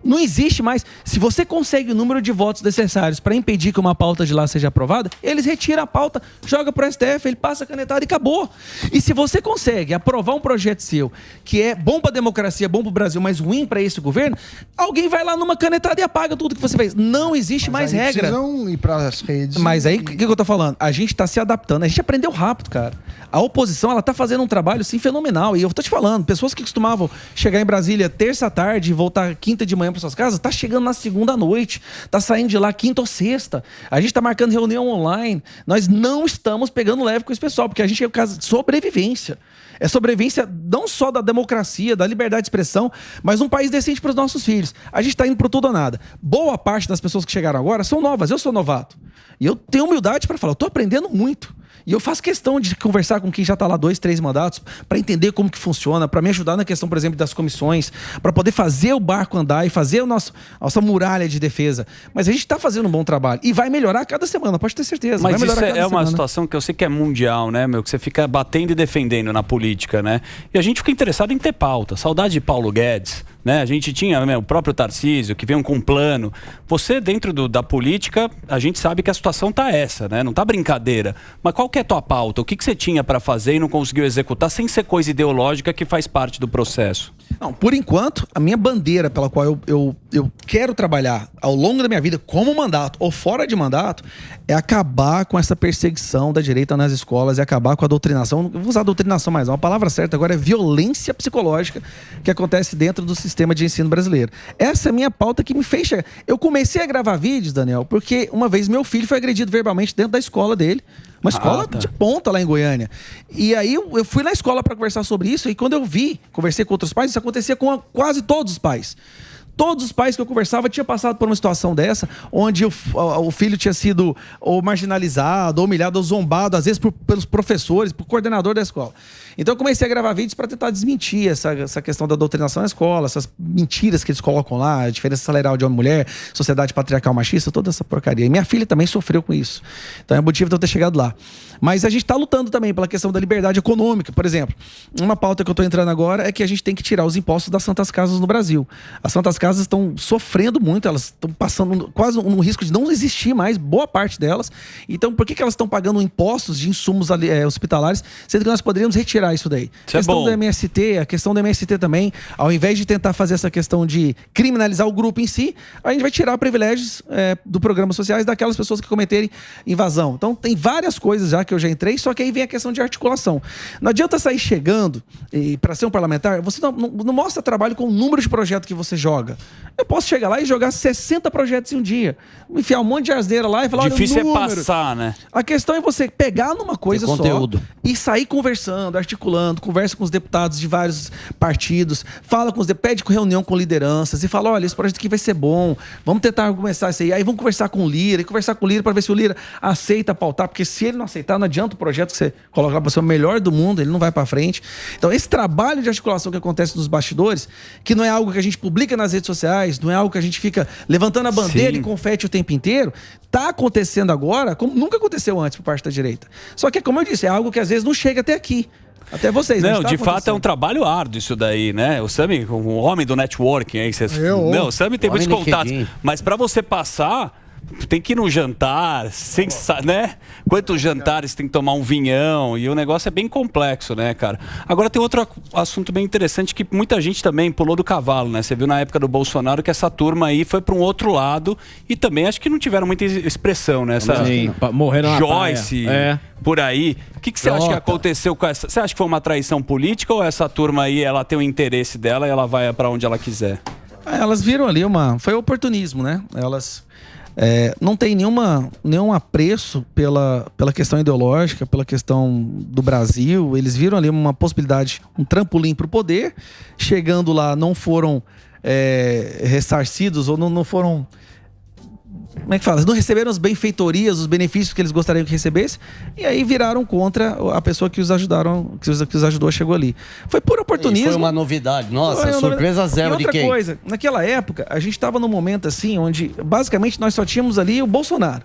Não existe mais. Se você consegue o número de votos necessários para impedir que uma pauta de lá seja aprovada, eles retiram a pauta, joga pro STF, ele passa a canetada e acabou. E se você consegue aprovar um projeto seu que é bom para a democracia, bom para o Brasil, mas ruim para esse governo, alguém vai lá numa canetada e apaga tudo que você fez. Não existe mais regra. Precisam ir para as redes. Mas aí, o que eu tô falando? A gente tá se adaptando, a gente aprendeu rápido, cara. A oposição, ela tá fazendo um trabalho, sim, fenomenal. E eu tô te falando, pessoas que costumavam chegar em Brasília terça à tarde e voltar quinta de manhã para suas casas, tá chegando na segunda à noite, tá saindo de lá quinta ou sexta. A gente tá marcando reunião online. Nós não estamos pegando leve com esse pessoal, porque a gente é o caso de sobrevivência. É sobrevivência não só da democracia, da liberdade de expressão, mas um país decente para os nossos filhos. A gente está indo pro tudo ou nada. Boa parte das pessoas que chegaram agora são novas. Eu sou novato. E eu tenho humildade para falar, eu tô aprendendo muito. E eu faço questão de conversar com quem já está lá 2, 3 mandatos para entender como que funciona, para me ajudar na questão, por exemplo, das comissões, para poder fazer o barco andar e fazer a nossa muralha de defesa. Mas a gente está fazendo um bom trabalho e vai melhorar cada semana, pode ter certeza. Mas vai isso é uma situação que eu sei que é mundial, né, meu? Que você fica batendo e defendendo na política, né? E a gente fica interessado em ter pauta. Saudade de Paulo Guedes, né? A gente tinha o próprio Tarcísio, que veio com um plano. Você, dentro da política, a gente sabe que a situação tá essa, né? Não tá brincadeira. Mas qual que é a tua pauta? O que você tinha para fazer e não conseguiu executar sem ser coisa ideológica que faz parte do processo? Não, por enquanto, a minha bandeira pela qual eu quero trabalhar ao longo da minha vida, como mandato ou fora de mandato, é acabar com essa perseguição da direita nas escolas e acabar com a doutrinação. Não vou usar doutrinação mais, a palavra certa agora é violência psicológica que acontece dentro do sistema de ensino brasileiro. Essa é a minha pauta que me fez chegar. Eu comecei a gravar vídeos, Daniel, porque uma vez meu filho foi agredido verbalmente dentro da escola dele. Uma escola de ponta lá em Goiânia. E aí eu fui na escola para conversar sobre isso, e quando eu conversei com outros pais, isso acontecia com quase todos os pais. Todos os pais que eu conversava tinham passado por uma situação dessa, onde o filho tinha sido ou marginalizado, ou humilhado, ou zombado, às vezes pelos professores, por coordenador da escola. Então eu comecei a gravar vídeos para tentar desmentir essa questão da doutrinação na escola, essas mentiras que eles colocam lá, a diferença salarial de homem e mulher, sociedade patriarcal machista, toda essa porcaria. E minha filha também sofreu com isso. Então é motivo de eu ter chegado lá. Mas a gente está lutando também pela questão da liberdade econômica. Por exemplo, uma pauta que eu estou entrando agora é que a gente tem que tirar os impostos das santas casas no Brasil. As santas casas estão sofrendo muito, elas estão passando quase no risco de não existir mais, boa parte delas. Então, por que elas estão pagando impostos de insumos hospitalares, sendo que nós poderíamos retirar isso daí? Isso a questão é bom. do MST, a questão do MST também, ao invés de tentar fazer essa questão de criminalizar o grupo em si, a gente vai tirar privilégios do programas sociais daquelas pessoas que cometerem invasão. Então, tem várias coisas já que eu já entrei, só que aí vem a questão de articulação. Não adianta sair chegando e para ser um parlamentar, você não mostra trabalho com o número de projetos que você joga. Eu posso chegar lá e jogar 60 projetos em um dia. Enfiar um monte de asneira lá e falar... Difícil é passar, né? A questão é você pegar numa coisa só e sair conversando, articulando, conversa com os deputados de vários partidos, fala com pede reunião com lideranças e fala, olha, esse projeto aqui vai ser bom, vamos tentar começar isso aí. Aí vamos conversar com o Lira, para ver se o Lira aceita pautar, porque se ele não aceitar, não adianta o projeto que você coloca lá para ser o melhor do mundo, ele não vai para frente. Então, esse trabalho de articulação que acontece nos bastidores, que não é algo que a gente publica nas redes sociais, não é algo que a gente fica levantando a bandeira e confete o tempo inteiro, tá acontecendo agora como nunca aconteceu antes por parte da direita. Só que, como eu disse, é algo que às vezes não chega até aqui. Até vocês. Não, de fato é um trabalho árduo isso daí, né? O Sami, um homem do networking aí. Não, o Sami tem muitos contatos. Mas para você passar... Tem que ir no jantar, né? Quantos jantares tem que tomar um vinhão? E o negócio é bem complexo, né, cara? Agora tem outro assunto bem interessante que muita gente também pulou do cavalo, né? Você viu na época do Bolsonaro que essa turma aí foi para um outro lado e também acho que não tiveram muita expressão, né? Morreram na Joyce, por aí. O que você acha que aconteceu com essa? Você acha que foi uma traição política ou essa turma aí, ela tem o interesse dela e ela vai para onde ela quiser? Elas viram ali foi oportunismo, né? Elas... não tem nenhum apreço pela questão ideológica, pela questão do Brasil. Eles viram ali uma possibilidade, um trampolim para o poder. Chegando lá, não foram ressarcidos ou não foram... Como é que fala? Não receberam as benfeitorias, os benefícios que eles gostariam que recebessem, e aí viraram contra a pessoa que os ajudaram, que os ajudou, chegou ali. Foi por oportunismo. E foi uma novidade. Nossa, surpresa zero de quem? Outra coisa, naquela época, a gente estava num momento assim, onde basicamente nós só tínhamos ali o Bolsonaro.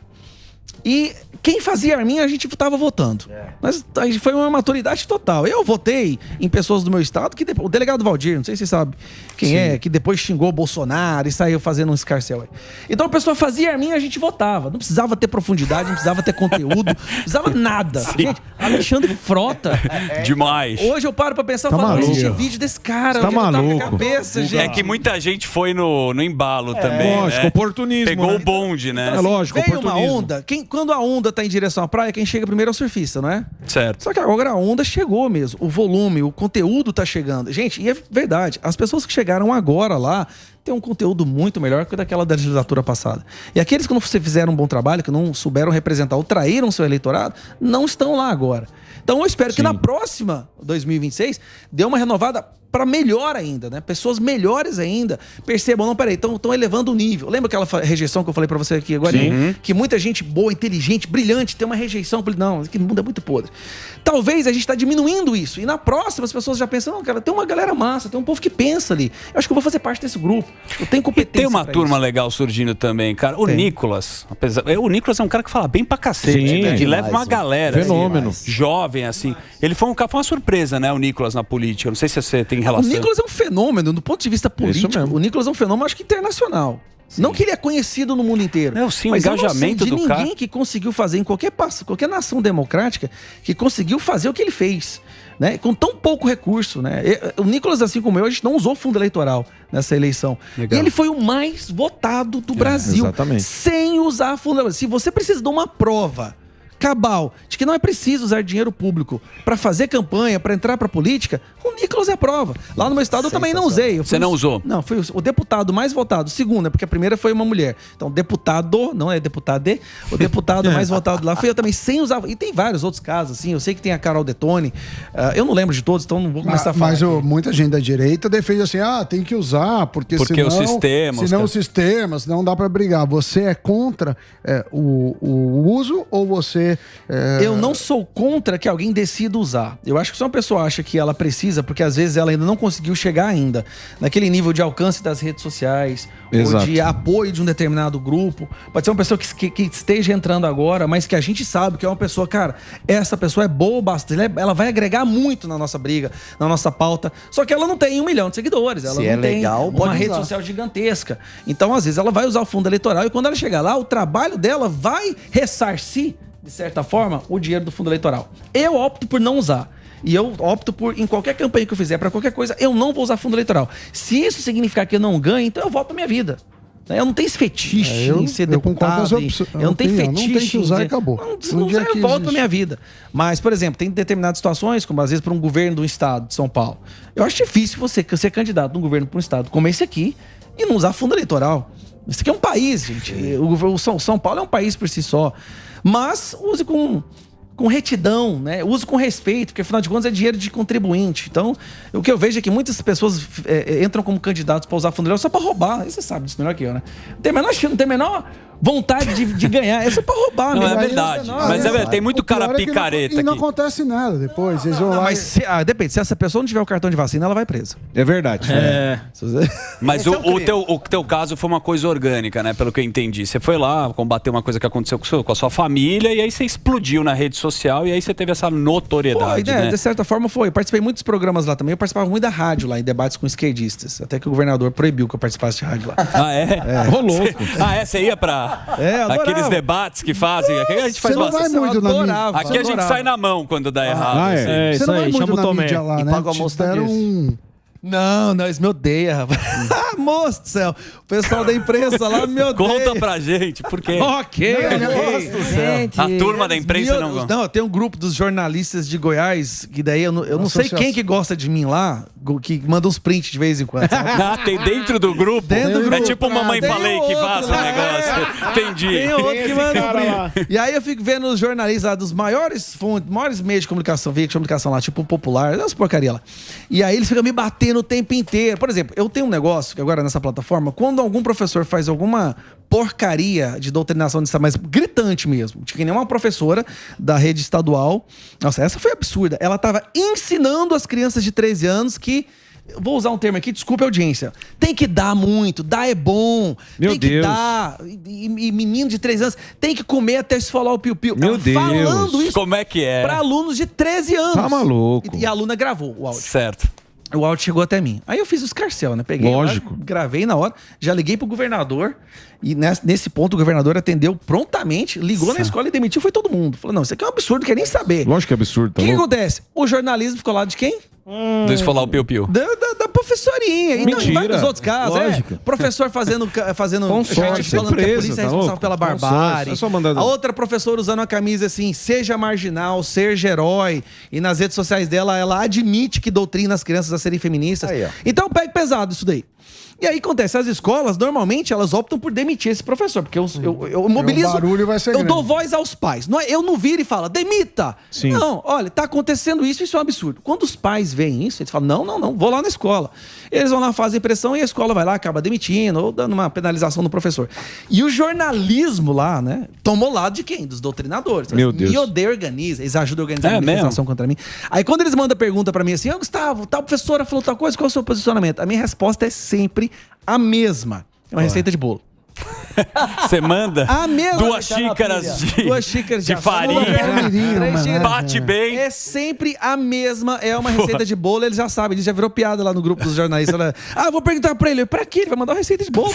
E quem fazia arminha, a gente estava votando. Mas foi uma maturidade total. Eu votei em pessoas do meu estado, o delegado Valdir, não sei se você sabe quem é, que depois xingou o Bolsonaro e saiu fazendo um escarcéu aí. Então a pessoa fazia arminha, a gente votava. Não precisava ter profundidade, não precisava ter conteúdo, não precisava nada. Gente, Alexandre Frota. Demais. Hoje eu paro pra pensar e falo, existe vídeo desse cara. Tá maluco. Cabeça, gente. É que muita gente foi no embalo também. Lógico, oportunismo. Pegou o bonde, né? Então, lógico, veio oportunismo. uma onda, quando a onda tá em direção à praia, quem chega primeiro é o surfista, não é? Certo. Só que agora a onda chegou mesmo. O volume, o conteúdo tá chegando. Gente, e é verdade, as pessoas que chegaram agora lá têm um conteúdo muito melhor que o daquela da legislatura passada. E aqueles que não fizeram um bom trabalho, que não souberam representar ou traíram seu eleitorado, não estão lá agora. Então eu espero que na próxima 2026 dê uma renovada para melhor ainda, né? Pessoas melhores ainda percebam, não, peraí, estão elevando o nível. Lembra aquela rejeição que eu falei para você aqui agora? Que muita gente boa, inteligente, brilhante, tem uma rejeição. Não, que mundo é muito podre. Talvez a gente está diminuindo isso. E na próxima as pessoas já pensam, não, cara, tem uma galera massa, tem um povo que pensa ali. Eu acho que eu vou fazer parte desse grupo. Eu tenho competência. E tem uma turma legal surgindo também, cara. O Nicolas. O Nicolas é um cara que fala bem pra cacete, Sim, né? E leva uma galera. Fenômeno. Assim, jovem, assim. Ele foi uma surpresa, né? O Nicolas na política. Não sei se você tem relação. O Nicolas é um fenômeno, do ponto de vista político. O Nicolas é um fenômeno, acho que internacional. Sim. Não que ele é conhecido no mundo inteiro. Não, sim, mas o engajamento do cara. Ninguém que conseguiu fazer em qualquer nação democrática que conseguiu fazer o que ele fez. Né? Com tão pouco recurso, né? O Nicolas, assim como eu, a gente não usou fundo eleitoral nessa eleição. Legal. E ele foi o mais votado do Brasil. Exatamente. Sem usar fundo eleitoral. Se você precisa de uma prova cabal de que não é preciso usar dinheiro público para fazer campanha, para entrar para política, o Nicolas é a prova. Lá no meu estado eu também não usei. Você não usou? Não, foi o deputado mais votado. Segundo, porque a primeira foi uma mulher. Então, deputado, não é deputado, o deputado mais votado lá foi eu também, sem usar. E tem vários outros casos, assim. Eu sei que tem a Carol Detone. Eu não lembro de todos, então não vou começar a falar. Mas muita gente da direita defende assim, tem que usar, porque senão, o sistema... Senão o sistema, senão não dá para brigar. Você é contra o uso ou você... Eu não sou contra que alguém decida usar. Eu acho que se uma pessoa acha que ela precisa, porque às vezes ela ainda não conseguiu chegar ainda naquele nível de alcance das redes sociais, exato, ou de apoio de um determinado grupo. Pode ser uma pessoa que esteja entrando agora, mas que a gente sabe que é uma pessoa, cara, essa pessoa é boa bastante, ela vai agregar muito na nossa briga, na nossa pauta, só que ela não tem 1 milhão de seguidores, ela não tem uma rede social gigantesca. Então, às vezes, ela vai usar o fundo eleitoral e quando ela chegar lá, o trabalho dela vai ressarcir, de certa forma, o dinheiro do fundo eleitoral. Eu opto por não usar. E eu opto por, em qualquer campanha que eu fizer, para qualquer coisa, eu não vou usar fundo eleitoral. Se isso significar que eu não ganho, então eu volto pra minha vida. Eu não tenho esse fetiche em ser deputado. Eu não tenho fetiche. Não tem que usar e acabou. Não usar, eu volto pra minha vida. Mas, por exemplo, tem determinadas situações, como às vezes para um governo do estado de São Paulo. Eu acho difícil você ser candidato num governo para um estado como esse aqui e não usar fundo eleitoral. Isso aqui é um país, gente. O São Paulo é um país por si só. Mas use com retidão, né? Use com respeito, porque afinal de contas é dinheiro de contribuinte. Então, o que eu vejo é que muitas pessoas entram como candidatos para usar fundo eleitoral só para roubar. E você sabe disso melhor que eu, né? Não tem menor vontade de ganhar. É só pra roubar, não, é verdade. Mas tem muito cara picareta aqui. E não acontece nada depois. Eles vão lá. Mas depende, se essa pessoa não tiver o cartão de vacina, ela vai presa. É verdade. Mas o teu caso foi uma coisa orgânica, né? Pelo que eu entendi. Você foi lá combater uma coisa que aconteceu com a sua família e aí você explodiu na rede social e aí você teve essa notoriedade. Foi, né? De certa forma foi. Eu participei de muitos programas lá também. Eu participava muito da rádio lá, em debates com esquerdistas. Até que o governador proibiu que eu participasse de rádio lá. Ah, é? Rolou. Você ia pra aqueles debates que fazem? Aqui a gente faz bastante. Aqui a gente sai na mão quando dá errado. Você não vai muito na mídia lá, né? Paga o almoço Não, eles me odeiam, rapaz. Moço do céu. O pessoal da imprensa lá me odeia. Conta pra gente, por quê? Ok. A turma da imprensa não gosta. Não, tem um grupo dos jornalistas de Goiás, que daí eu não sei quem que gosta de mim lá, que manda uns prints de vez em quando. Tem dentro do grupo? Dentro do grupo. É tipo Mamãe Falei que vaza o negócio. Entendi. Tem outro que manda um print. E aí eu fico vendo os jornalistas lá dos maiores meios de comunicação, veículos de comunicação lá, tipo Popular, essas porcaria lá. E aí eles ficam me batendo o tempo inteiro. Por exemplo, eu tenho um negócio que agora nessa plataforma, quando algum professor faz alguma porcaria de doutrinação de Estado, mas gritante mesmo, que nem uma professora da rede estadual, nossa, essa foi absurda, ela estava ensinando as crianças de 13 anos que, vou usar um termo aqui, desculpe a audiência, tem que dar muito, dar é bom, Meu tem que Deus. dar, e menino de 13 anos tem que comer até esfolar o piu-piu. Meu Deus. Falando isso Como é que é? para alunos de 13 anos. Tá maluco. E a aluna gravou o áudio. Certo. O áudio chegou até mim. Aí eu fiz o escarcel, né? Peguei, Lógico. Lá, gravei na hora, já liguei pro governador e nesse ponto o governador atendeu prontamente, ligou na escola e demitiu, foi todo mundo. Falou, não, isso aqui é um absurdo, quer nem saber. Lógico que é absurdo, O que acontece? O jornalismo ficou lá de quem? Do esfolar o piu-piu. Da professorinha. E Mentira. em vários outros casos. Lógico. Professor fazendo Consórcio, falando que a empresa, polícia é tá responsável louco? pela barbárie. É só mandar... A outra professora usando uma camisa assim, seja marginal, seja herói. E nas redes sociais dela, ela admite que doutrina as crianças a serem feministas. Aí, ó. Então pega pesado isso daí. E aí acontece, as escolas, normalmente, elas optam por demitir esse professor, porque eu mobilizo, O barulho vai ser eu grande. dou voz aos pais. Eu não viro e falo, demita! Sim. Não, olha, tá acontecendo isso é um absurdo. Quando os pais veem isso, eles falam, não, vou lá na escola. Eles vão lá, fazem pressão e a escola vai lá, acaba demitindo ou dando uma penalização no professor. E o jornalismo lá, né, tomou lado de quem? Dos doutrinadores. Meu Deus. Me odeia, organiza, eles ajudam a organizar a manifestação contra mim. Aí quando eles mandam pergunta pra mim assim, Gustavo, tal professora falou tal coisa, qual é o seu posicionamento? A minha resposta é sempre a mesma. É uma receita de bolo. Você manda A mesma. duas xícaras de farinha, bate bem. É sempre a mesma, é uma receita de bolo, ele já sabe, ele já virou piada lá no grupo dos jornalistas. Vou perguntar pra ele, pra quê? Ele vai mandar uma receita de bolo.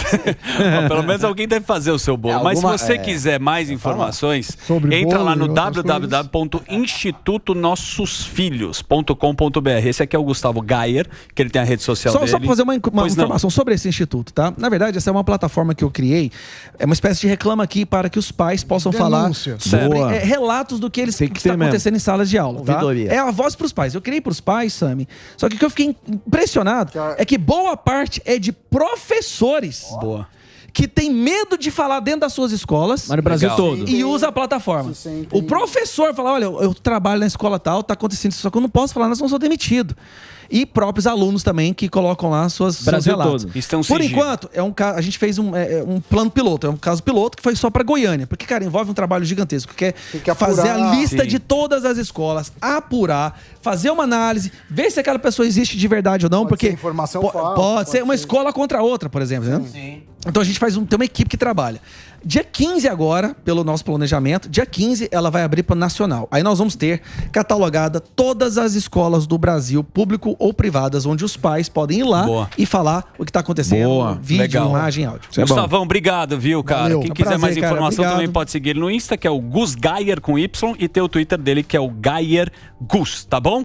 Pelo menos alguém deve fazer o seu bolo. Mas se você quiser mais informações, entra lá no www.institutonossosfilhos.com.br. Esse aqui é o Gustavo Gayer, que ele tem a rede social dele. Só pra fazer uma informação sobre esse instituto, tá? Na verdade, essa é uma plataforma que eu criei. É uma espécie de reclama aqui para que os pais possam falar sobre relatos do que está acontecendo em salas de aula. Tá? É a voz para os pais. Eu criei para os pais, Sami. Só que o que eu fiquei impressionado é que boa parte é de professores. Que tem medo de falar dentro das suas escolas. Mas no Brasil todo. E usa a plataforma. O professor fala, olha, eu trabalho na escola tal, tá acontecendo isso, só que eu não posso falar, nós não sou demitido. E próprios alunos também que colocam lá seus relatos. Por enquanto, a gente fez um plano piloto, é um caso piloto que foi só para Goiânia, porque, cara, envolve um trabalho gigantesco, que é fazer a lista de todas as escolas, apurar, fazer uma análise, ver se aquela pessoa existe de verdade ou não, porque informação pode ser uma escola contra a outra, por exemplo, né? Sim. Então a gente tem uma equipe que trabalha. Dia 15 agora, pelo nosso planejamento, dia 15 ela vai abrir para o nacional. Aí nós vamos ter catalogada todas as escolas do Brasil, público ou privadas, onde os pais podem ir lá e falar o que está acontecendo, vídeo, imagem, áudio. Gustavão, obrigado, viu, cara? Valeu. Quem quiser mais informação Obrigado. também pode seguir ele no Insta, que é o Gus Gayer com Y, e ter o Twitter dele, que é o Gayer Gus, tá bom?